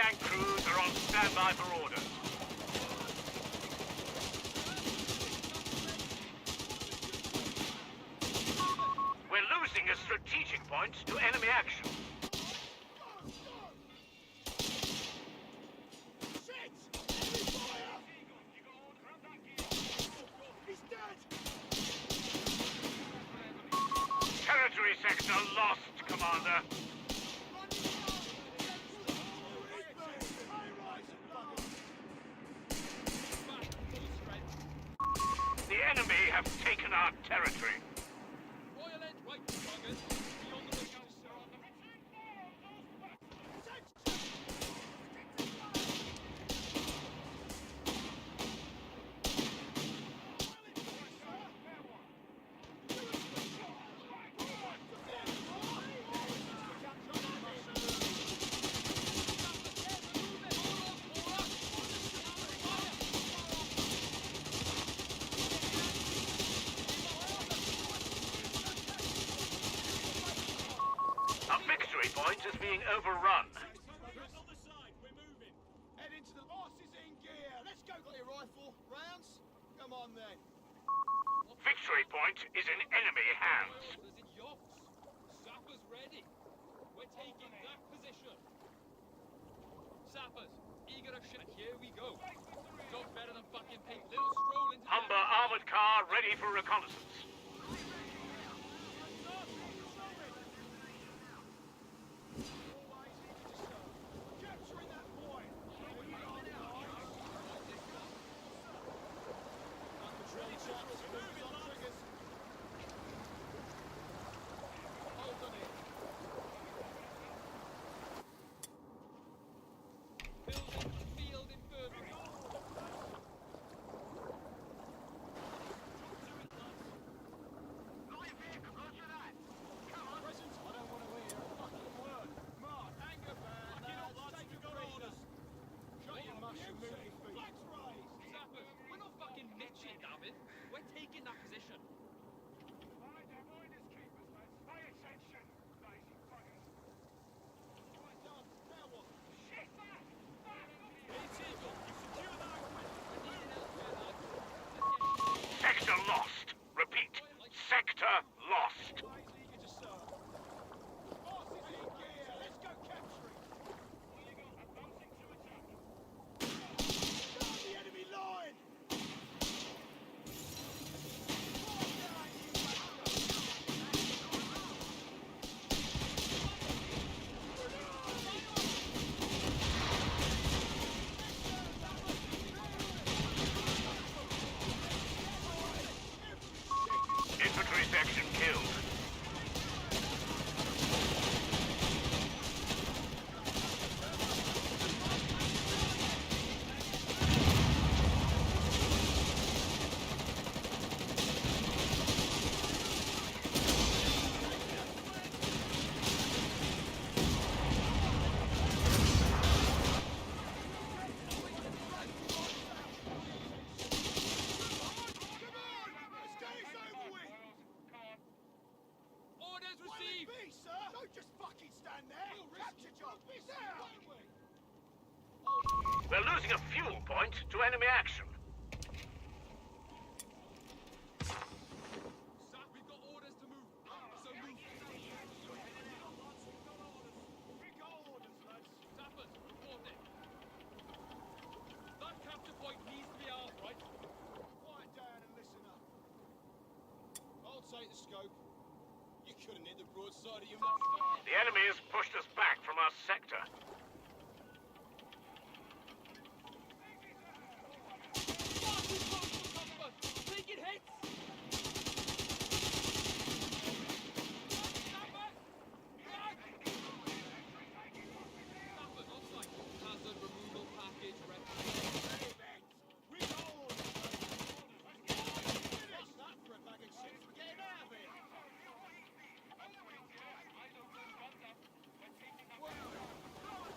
tank crews are on standby for orders. We're losing a strategic point to enemy action. Shit! Enemy fire! He's dead! Territory sector lost, Commander. The enemy have taken our territory. Royal Edge, right, buggers. Be on the lookout, sir. A victory point is being overrun. On the side, we're moving. Head into the horses in gear. Let's go. Got your rifle? Rounds? Come on then. Victory point is in enemy hands. Orders in yachts. Sappers ready. We're taking that position. Sappers, eager to shit. Here we go. Job better than fucking pink. Little stroll into Humber armored car ready for reconnaissance. Capturing that boy. Control chaps. Moving on triggers. Hold on it. building field infirmary. Presence, I don't want to hear a fucking word. Mark, anger bad. Take your orders. Shut your mushroom moving feet. Flags raised. Sappers, we're not fucking Mitchie, David. We're taking that position. Right done. Now what? Sector lost. Repeat. Sector lost. Always eager to serve. Horses in gear. Let's go capture it. Down the enemy line. Infantry section killed. Let's get this over with. Orders Well, it received. be, sir. Don't just fucking stand there. Capture job. Now. We're losing a fuel point to enemy action. Sap, we've got orders to move. So move. We got orders, lads. Sappers, reporting. That capture point needs to be ours, right? Quiet down and listen up. I'll take the scope. You couldn't hit the broadside of your muffler. The enemy has pushed us back from our sector. Taking hits! Hazard removal package ready. We got orders. Finish that for a bag of chips. We're getting out of here. Well,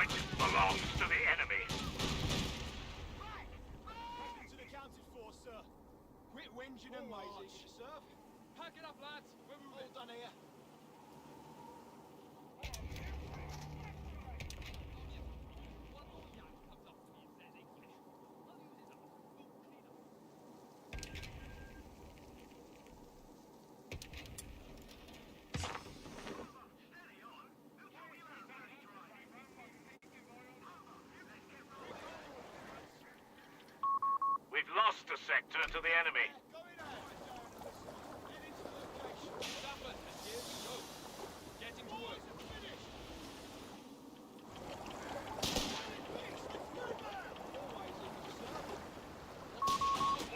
point belongs to the enemy. To the counted for, sir. Quit whinging and march. Serve. Pack it up, lads. We're moving. All done here. We've lost a sector to the enemy. Sapper, and here we go. Getting to work.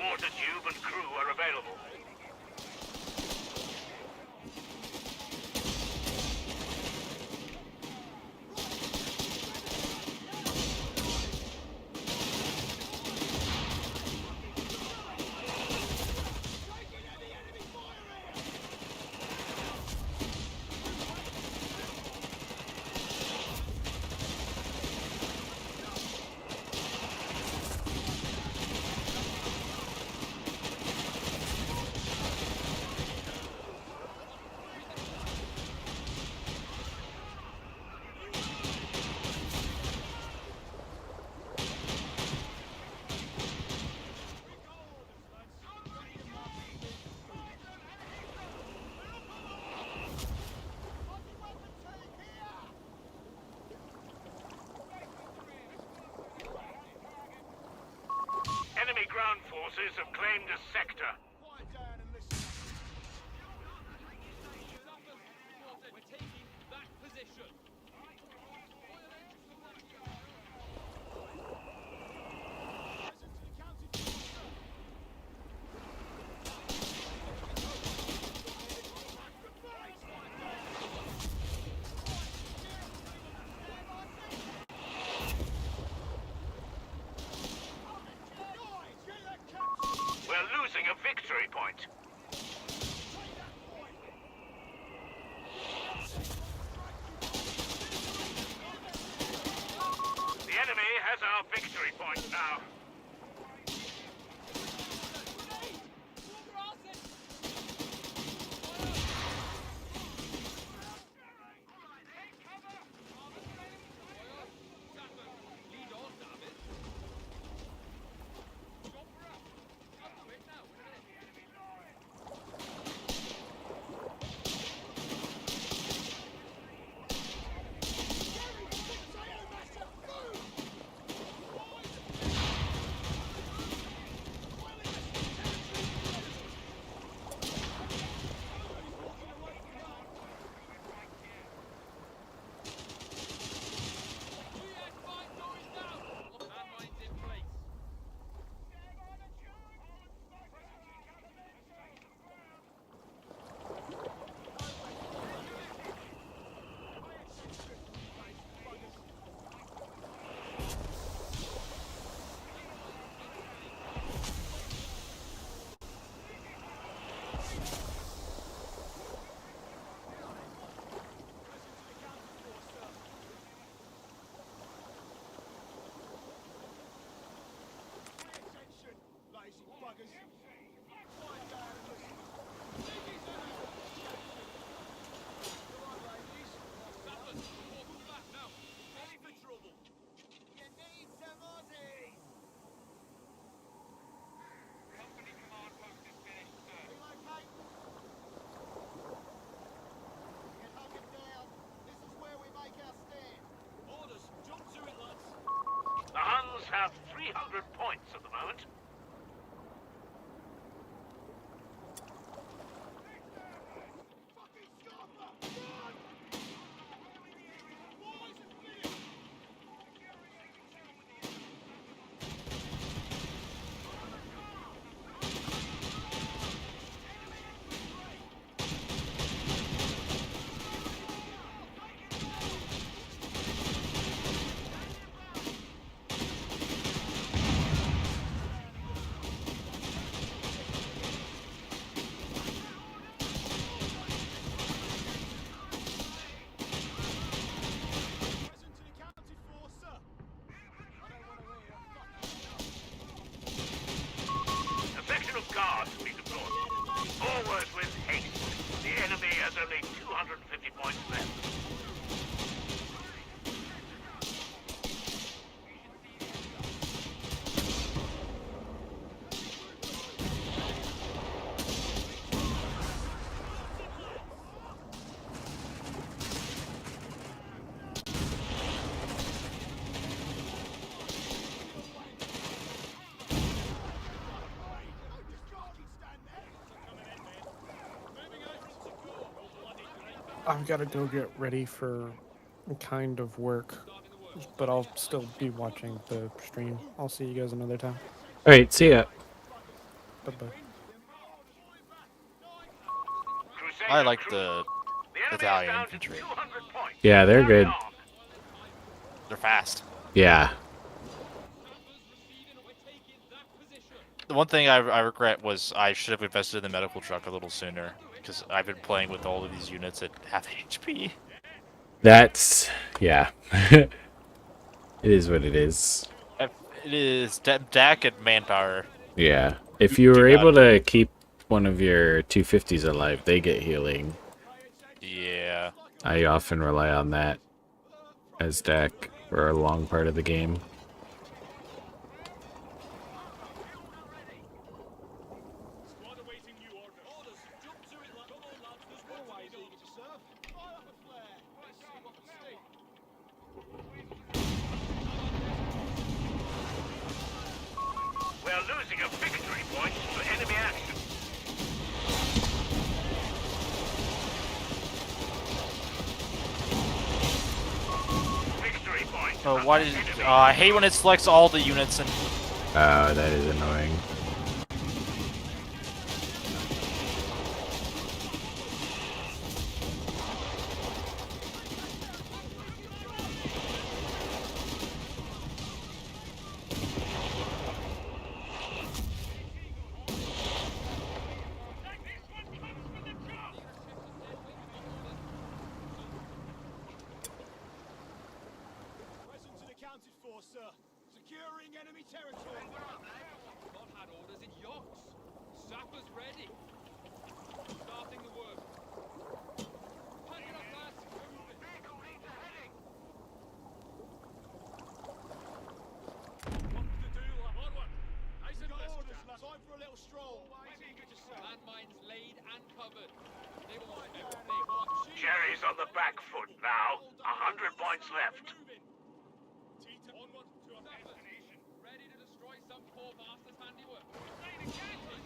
Water tube and crew are available. Enemy ground forces have claimed a sector. Quiet down and listen. Sapper, we're taking that position. Present to the counted for, sir. We're losing a victory point. The enemy has our victory point now. Sapper, lead on, damn it. Chopper up. Up to it now. GS5 going down. Landmines in place. Attention, lazy buggers. Quiet down and listen. Ladies and all right, ladies. Sapper, walking back now. Ready for trouble. You need some Aussies. Company command post is finished, sir. Relocate. Get hunkered down. This is where we make our stand. Orders. Jump to it, lads. The Huns have 300 points at the moment. Fucking scoffer! Run! Boys, it's finished! I've got to go get ready for kind of work, but I'll still be watching the stream. I'll see you guys another time. All right, see ya. Bye bye. Crusader I like crew. the The enemy is Italian down to infantry. 200 points. Yeah, they're Carry good. on. They're fast. Yeah. The one thing I regret was I should have invested in the medical truck a little sooner, because I've been playing with all of these units at half HP. That's yeah. It is what it is. It is DAC and manpower. Yeah. If you Do were not- able to keep one of your 250s alive, they get healing. Yeah. I often rely on that as deck for a long part of the game. Squad awaiting new orders. Orders. Jump to it, lad. Come on, lads. There's more ways eager to serve. Fire up a flare. Let's see what the state. We're losing a victory point to enemy action. Victory point. Oh, why did? I hate when it selects all the units and. Oh, that is annoying. Presence unaccounted for, sir. Securing enemy territory. God had orders in yachts. Sappers ready. Starting the work. Pack it up, lads. We're moving. Vehicle needs a heading. What to do, lad? Onward. Nice and Got brisk, orders, chaps. lad. Time for a little stroll. Always eager to serve. Landmines laid and covered. They want everything. Watch. Cherry's on the back foot now. 100 points left. Tita, onward to our destination. Ready to destroy some poor bastard's handiwork. Pay attention.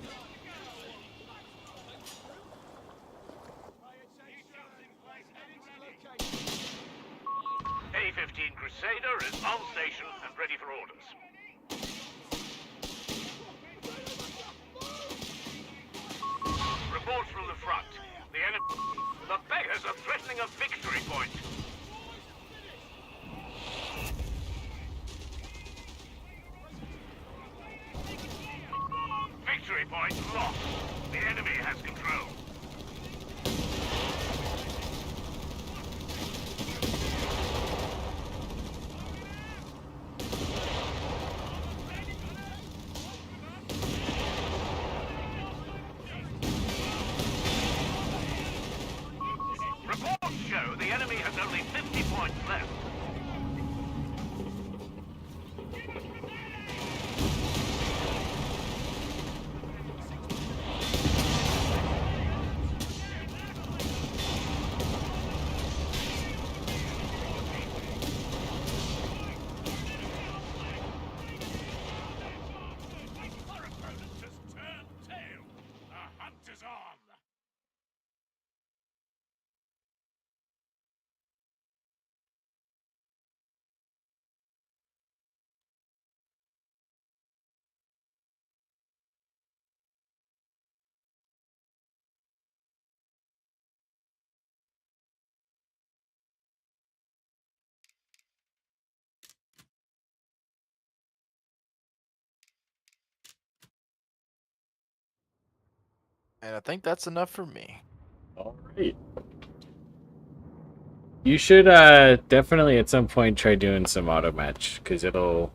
Heading to location. A-15 Crusader is on station and ready for orders. Report from the front. The enemy... The beggars are threatening a victory point. Victory point lost. The enemy has control. Reports show the enemy has only 50 points left. Our opponent has turned tail. The hunt is on. And I think that's enough for me. All right. You should definitely at some point try doing some auto match because it'll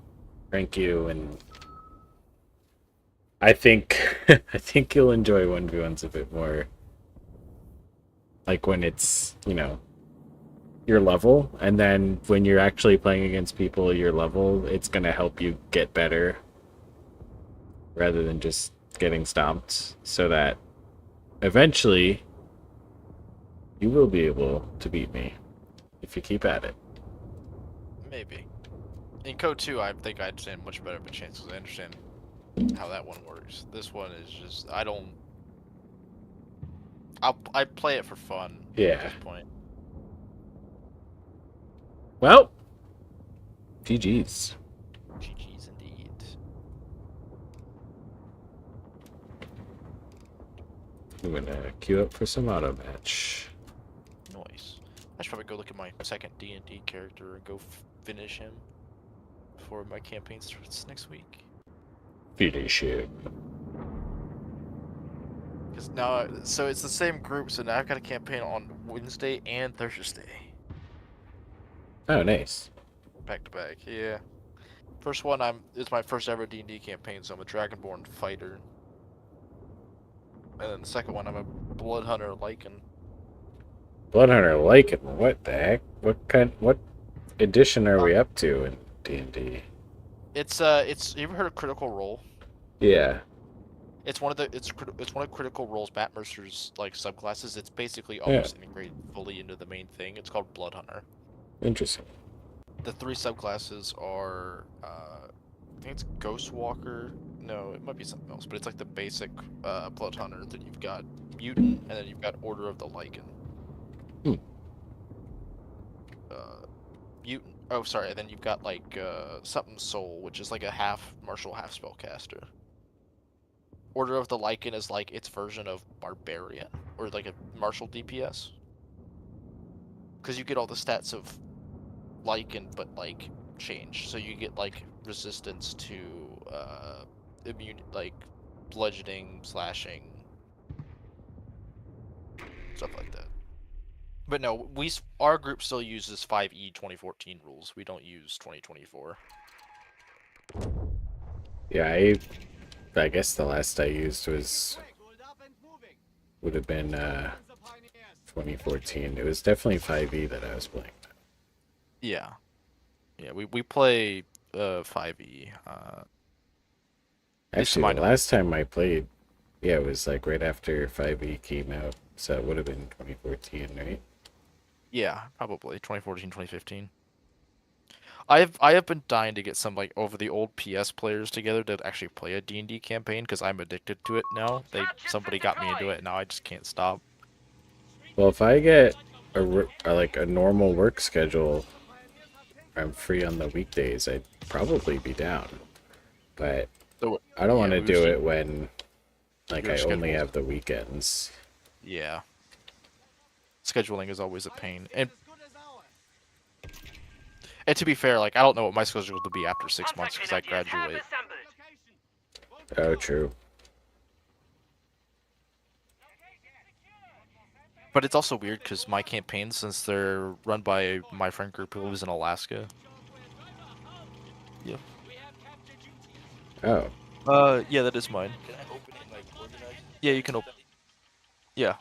rank you, and I think I think you'll enjoy 1v1's a bit more. Like when it's, you know, your level, and then when you're actually playing against people your level, it's gonna help you get better rather than just getting stomped, so that eventually you will be able to beat me if you keep at it. Maybe. In Code 2, I think I'd stand much better of a chance because I understand how that one works. This one is just, I play it for fun Yeah. at this point. Well, GG's. GG's indeed. I'm gonna queue up for some auto match. Nice. I should probably go look at my second D&D character and go finish him before my campaign starts next week. Finish him. Because now, so it's the same group, so now I've got a campaign on Wednesday and Thursday. Oh, nice. Back to back, yeah. First one, it's my first ever D&D campaign, so I'm a Dragonborn fighter. And then the second one, I'm a Blood Hunter Lycan. Bloodhunter Lycan. What the heck? What edition are we up to in D&D? It's you ever heard of Critical Role? Yeah. It's one of Critical Role's Matt Mercer's like subclasses. It's basically Yeah. almost integrated fully into the main thing. It's called Blood Hunter. Interesting. The three subclasses are I think it's Ghost Walker. No, it might be something else, but it's like the basic Blood Hunter. Then you've got Mutant, and then you've got Order of the Lycan. Hmm. Mutant. Oh, sorry. And then you've got like something Soul, which is like a half martial, half spellcaster. Order of the Lycan is like its version of Barbarian, or like a martial DPS. Because you get all the stats of Lycan, but like changed. So you get like resistance to immune, like bludgeoning, slashing, stuff like that. But no, our group still uses 5e 2014 rules. We don't use 2024. Yeah, I guess the last I used would have been 2014. It was definitely 5e that I was playing. Yeah. Yeah, we play 5e. Actually, the last time I played, yeah, it was like right after 5e came out, so it would have been 2014, right? Yeah, probably 2014, 2015. I have been dying to get some like over the old PS players together to actually play a D&D campaign because I'm addicted to it now. Somebody got me into it, and now I just can't stop. Well, if I get a normal work schedule, I'm free on the weekdays, I'd probably be down. But So, I don't want to we do should- it when like your I only schedule's- have the weekends. Yeah. Scheduling is always a pain. And to be fair, like I don't know what my schedule will be after 6 months because I graduate. Oh, true. But it's also weird because my campaigns, since they're run by my friend group who lives in Alaska. Yeah. Oh, Yeah, that is mine. Can I open it and like organize it? Yeah, you can open. Yeah.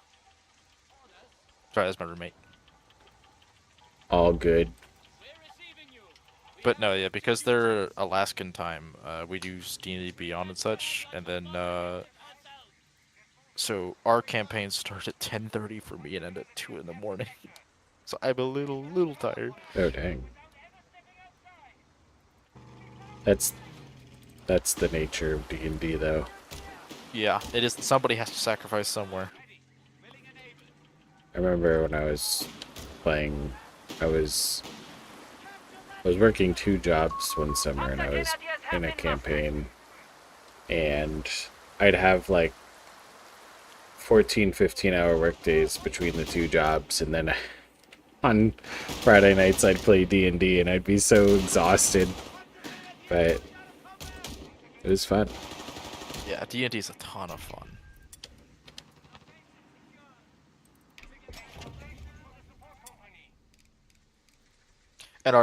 Sorry, that's my roommate. all good. But no, yeah, because they're Alaskan time, we do D&D Beyond and such, and then so our campaigns start at 10:30 for me and end at 2 in the morning. So I'm a little tired. Oh, dang. That's the nature of D&D, though. Yeah, it is. Somebody has to sacrifice somewhere. I remember when I was playing, I was working 2 jobs one summer, and I was in a campaign, and I'd have like 14, 15-hour work days between the 2 jobs, and then on Friday nights I'd play D&D, and I'd be so exhausted, but it was fun. Yeah, D&D is a ton of fun. And in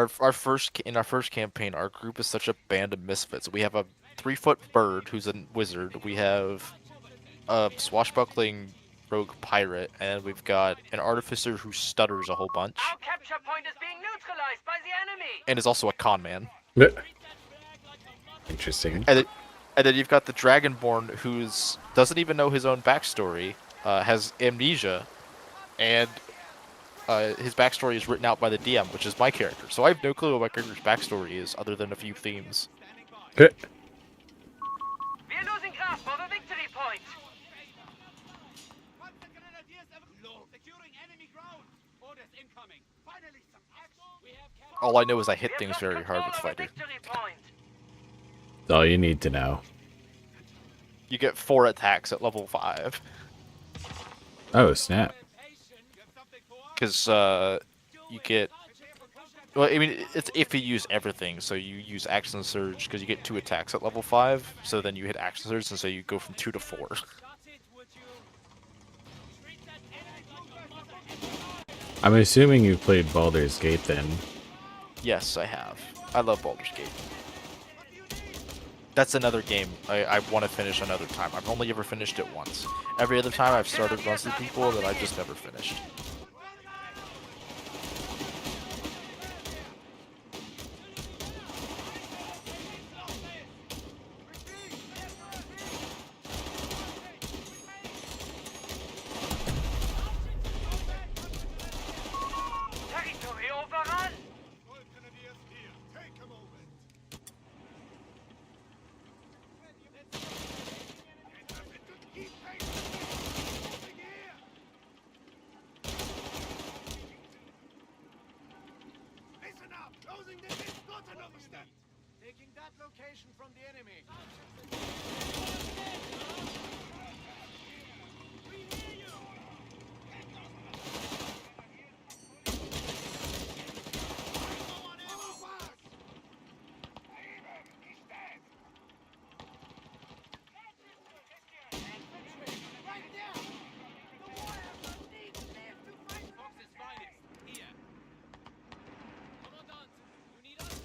our first campaign, our group is such a band of misfits. We have a 3-foot bird who's a wizard. We have a swashbuckling rogue pirate, and we've got an artificer who stutters a whole bunch, Our capture point is being neutralized by the enemy. and is also a con man. Interesting. And then you've got the Dragonborn who's doesn't even know his own backstory, has amnesia, and his backstory is written out by the DM, which is my character. So I have no clue what my character's backstory is, other than a few themes. We're losing grasp of a victory point. Securing enemy ground. Orders incoming. Finally, some action. We have All I know is I hit things very hard with fighter. That's all you need to know. You get 4 attacks at level 5. Oh, snap. Because you get. Well, I mean, it's if you use everything. So you use action surge because you get 2 attacks at level 5. So then you hit action surge, and so you go from 2 to 4. I'm assuming you've played Baldur's Gate then. Yes, I have. I love Baldur's Gate. That's another game I want to finish another time. I've only ever finished it once. Every other time I've started runs with people that I've just never finished. Territory overrun! Volkgrenadiers here. Take a moment. Keep pace. Moving here. Listen up. Closing this is not another step. Taking that location from the enemy. Fox's finest, here. Commandant, you need us?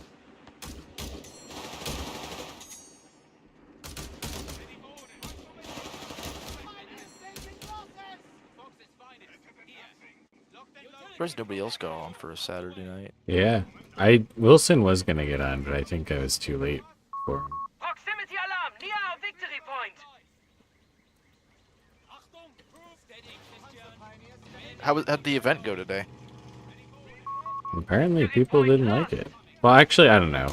Ready for orders. Fox's finest, here. Locked and loaded. Where's nobody else go on for a Saturday night? Yeah. Wilson was gonna get on, but I think I was too late for him. Proximity alarm near our victory point! Achtung! Steady, Christian. How'd the event go today? Apparently people didn't like it. Well, actually, I don't know.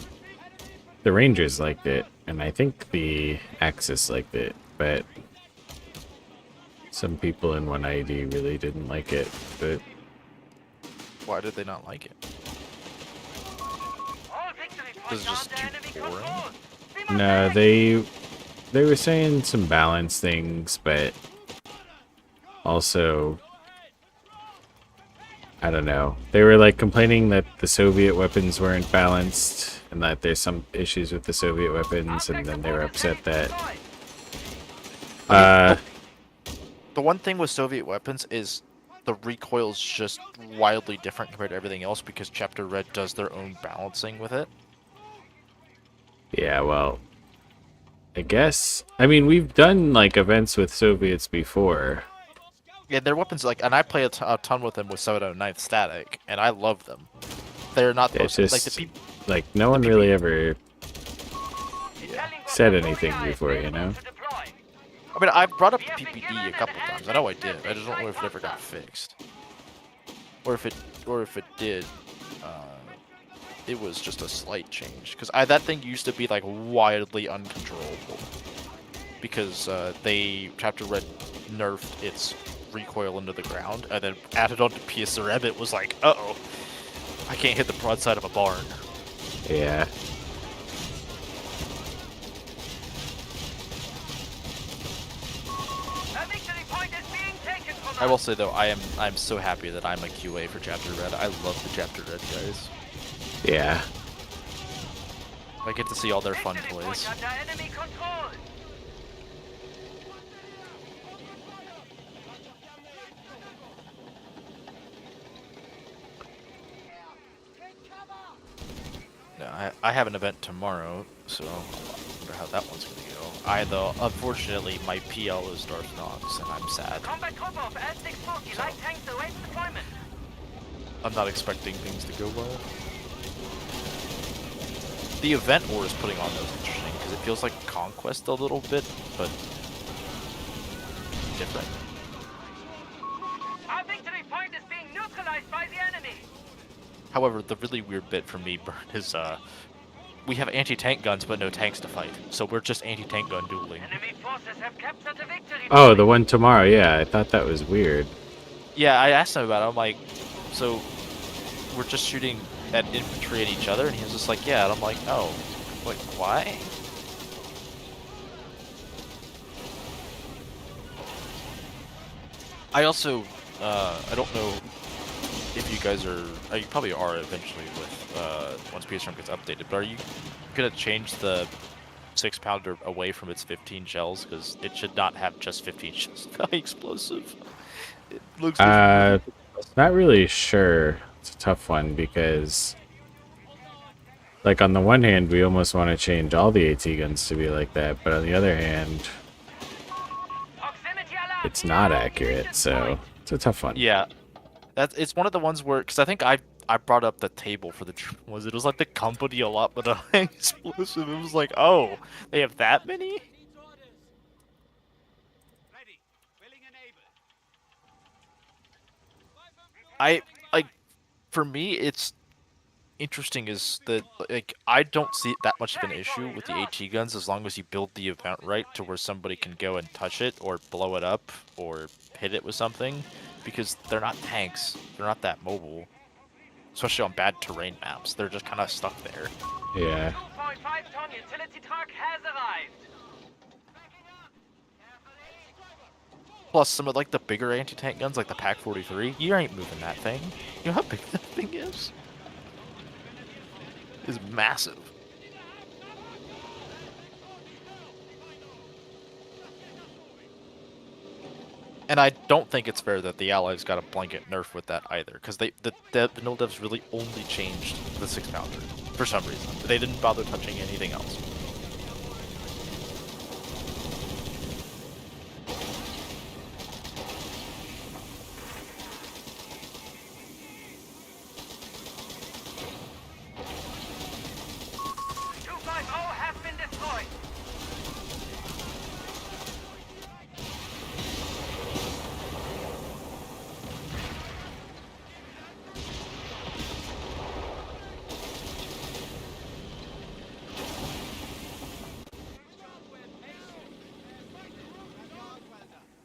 The Rangers liked it, and I think the Axis liked it, but some people in 1ID really didn't like it, but Why did they not like it? All victory This points is are just under too enemy boring. control! We must no, act. they were saying some balance things, but also I don't know. They were like complaining that the Soviet weapons weren't balanced and that there's some issues with the Soviet weapons, and then they were upset that The one thing with Soviet weapons is the recoil's just wildly different compared to everything else because Chapter Red does their own balancing with it. yeah, well, I guess I mean we've done like events with Soviets before. Yeah, their weapons and I play a ton with them with 709 static, and I love them. They're not It's supposed just like the people. like no one really ever Telling said what the anything Korea is before, you available know? to deploy. I mean, I've brought up the PPD a couple times. I know I did. I just don't know if it ever got fixed, or if it did. It was just a slight change because that thing used to be like wildly uncontrollable because Chapter Red nerfed its recoil into the ground and then added on to PSRM. It was like, uh-oh, I can't hit the broadside of a barn. Yeah. A victory point is being taken from I will us. say though, I'm so happy that I'm a QA for Chapter Red. I love the Chapter Red guys. Yeah. I get to see all their fun Victory toys. point under enemy control. Yeah, I have an event tomorrow, so I wonder how that one's gonna go. Though, unfortunately, my PL is Darth Nox, and I'm sad. Combat troop of L640 light tanks awaits deployment. I'm not expecting things to go well. The event war is putting on those interesting, because it feels like Conquest a little bit, but different. Our victory point is being neutralized by the enemy. However, the really weird bit for me, Bert, is we have anti-tank guns, but no tanks to fight. So we're just anti-tank gun dueling. Enemy forces have captured the victory Oh, point. the one tomorrow. Yeah, I thought that was weird. Yeah, I asked him about it. I'm like, so we're just shooting at infantry and each other, and he was just like, yeah, and I'm like, oh, wait, why? I also, I don't know if you guys are, you probably are eventually with, once PSRM gets updated, but are you gonna change the 6-pounder away from its 15 shells? Because it should not have just 15 shells of high explosive. It looks Not really sure. It's a tough one because, like, on the one hand, we almost want to change all the AT guns to be like that, but on the other hand, it's not accurate, so it's a tough one. Yeah, it's one of the ones where, because I think I brought up the table for the it was like the company allotment of high explosive. It was like, oh, they have that many. Ready. Willing and able. I like, for me, it's interesting is that, like, I don't see that much of an issue with the AT guns as long as you build the event right to where somebody can go and touch it or blow it up or hit it with something, because they're not tanks. They're not that mobile, especially on bad terrain maps. They're just kind of stuck there. Yeah. 2.5-ton utility truck has arrived. Plus, some of like the bigger anti-tank guns, like the Pak-43, you ain't moving that thing. You know how big that thing is? It's massive. And I don't think it's fair that the Allies got a blanket nerf with that either, because the vanilla devs really only changed the 6-pounder for some reason. They didn't bother touching anything else. Has been destroyed.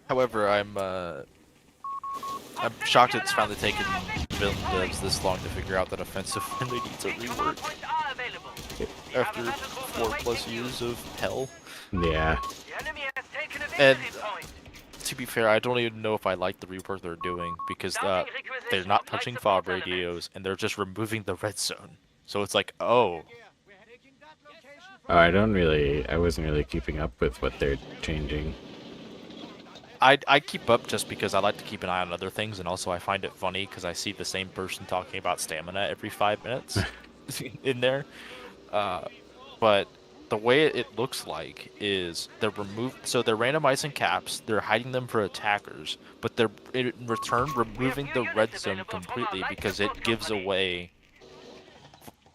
However, I'm shocked it's finally taken Villain devs this long to figure out that offensive really needs a rework after 4+ years of hell. Yeah. The enemy has taken a And victory point. to be fair, I don't even know if I like the rework they're doing, because they're not touching fob radios and they're just removing the red zone. So it's like, oh, Oh, I wasn't really keeping up with what they're changing. I keep up just because I like to keep an eye on other things, and also I find it funny because I see the same person talking about stamina every 5 minutes in there. But the way it looks like is they're randomizing caps, they're hiding them for attackers, but they're in return removing the red zone completely because it gives away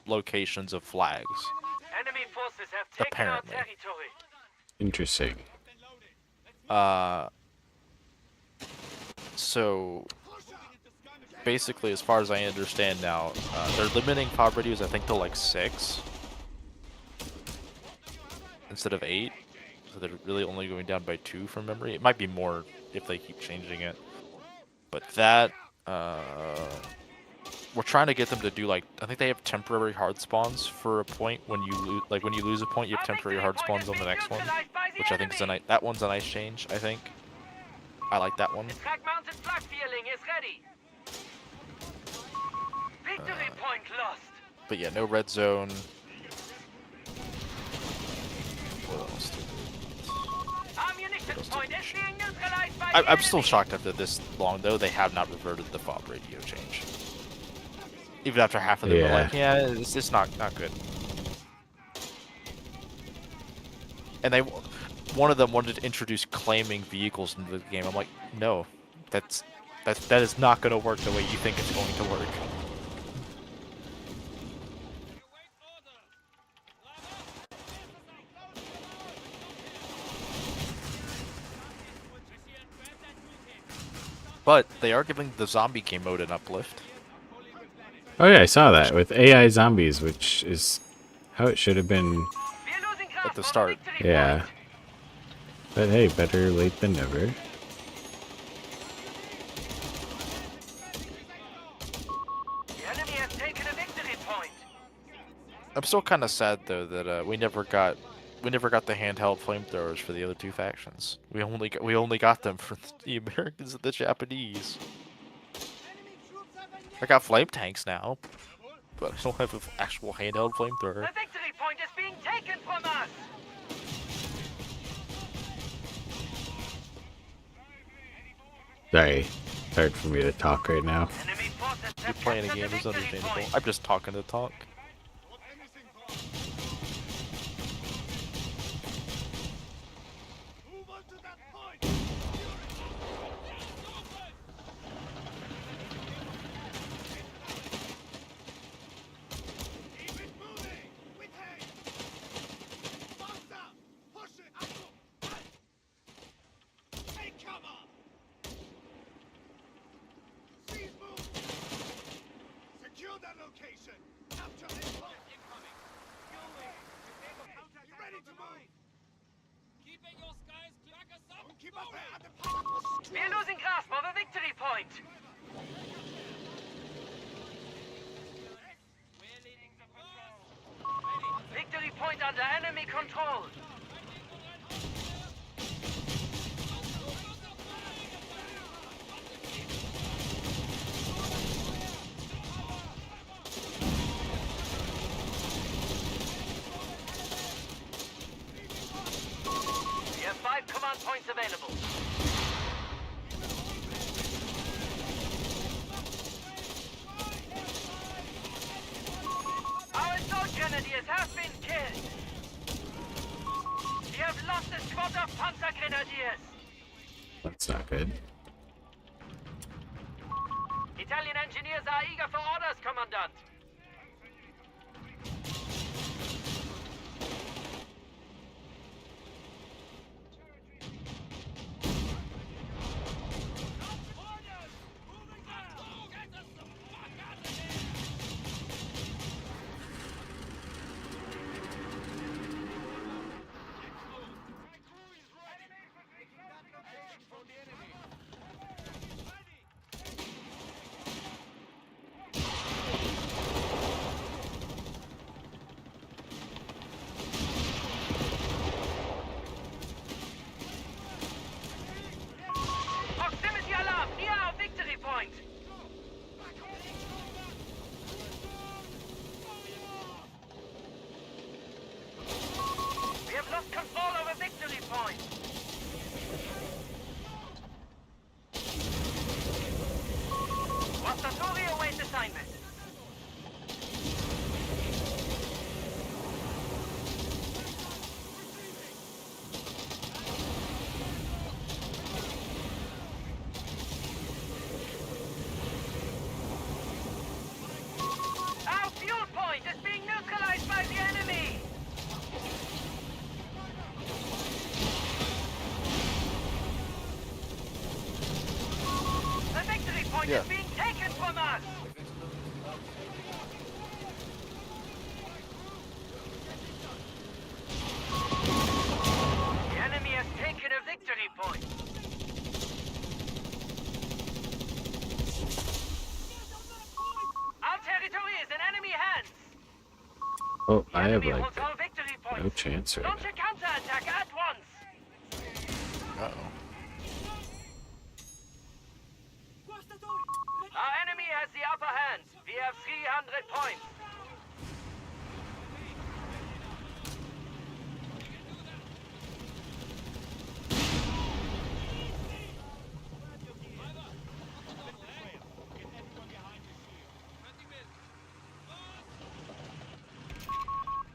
locations of flags. Enemy forces have taken Apparently. our territory. Interesting. So basically, as far as I understand now, they're limiting fob radios, I think, to like 6 instead of 8. So they're really only going down by 2 from memory. It might be more if they keep changing it. But that, we're trying to get them to do, like, I think they have temporary hard spawns for a point. When you lose, like, when you lose a point, you have temporary hard spawns on the next one, which I think is that one's a nice change. I think I like that one. The track-mounted flak feeling is ready. Victory point lost. But yeah, no red zone. What else did Ammunition point is being neutralized by I'm still shocked after this long, though. They have not reverted the fob radio change. Even after half of them were like, yeah, it's just not good. And one of them wanted to introduce claiming vehicles into the game. I'm like, no, that is not going to work the way you think it's going to work. But they are giving the zombie game mode an uplift. Oh yeah, I saw that with AI zombies, which is how it should have been At the start. Yeah. But hey, better late than never. The enemy has taken a victory I'm still kind of sad though that we never got the handheld flamethrowers for the other two factions. We only got them for the Americans and the Japanese. I got flame tanks now, but I don't have an actual handheld flamethrower. The victory point is being taken from us! Sorry, it's hard for me to talk right now. Enemy forces You're have playing a captured game, the it's victory understandable. point. I'm just talking to talk. Move on to that point! Keep it moving! With haste! Faster! Push it! Achtung! Halt! Take cover! Seize move! Secure that location! Capture this point! Incoming! You ready to move? Keeping your skies crackers up. Don't keep up there at the power! We're losing grasp of a victory point. We're leading the patrol. Victory point under enemy control. We have 5 command points available. Our assault grenadiers have been killed. We have lost a squad of Panzer Grenadiers. That's not good. Italian engineers are eager for orders, Commandant. Proximity alarm near our victory point. We have lost control over victory point. Wastaturi awaits assignment. Our fuel point is being neutralized by the enemy. The victory point is being taken from us. The enemy has taken a victory point. Our territory is in enemy hands. Oh, The I have enemy like holds our victory point. no chance right Launch now. a counterattack at once. Uh-oh. Our enemy has the upper hand. We have 300 points.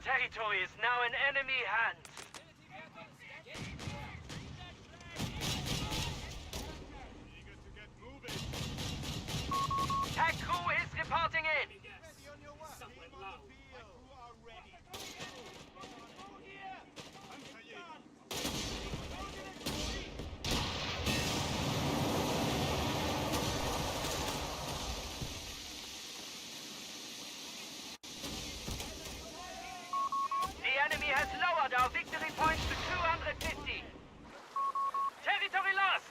Territory is now in enemy hands. Eager to get moving! Tech crew is reporting in. Ready on your work! Team on the field! Crew are ready! The enemy has lowered our victory points to 250. Territory lost.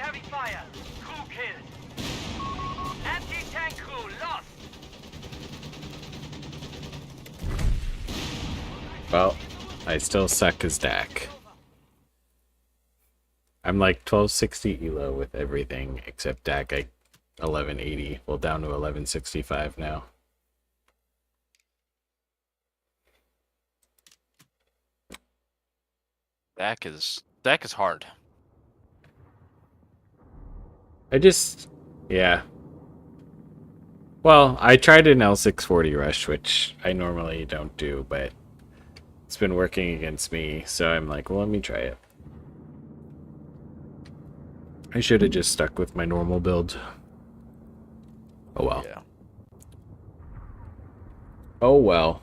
heavy fire. Crew killed. Anti-tank crew lost. Well, I still suck as Dak. I'm like 1260 elo with everything except Dak. 1180. Well, down to 1165 now. Dak is hard. Yeah. Well, I tried an L640 rush, which I normally don't do, but it's been working against me, so I'm like, well, let me try it. I should have just stuck with my normal build. Oh well. Yeah. Oh well.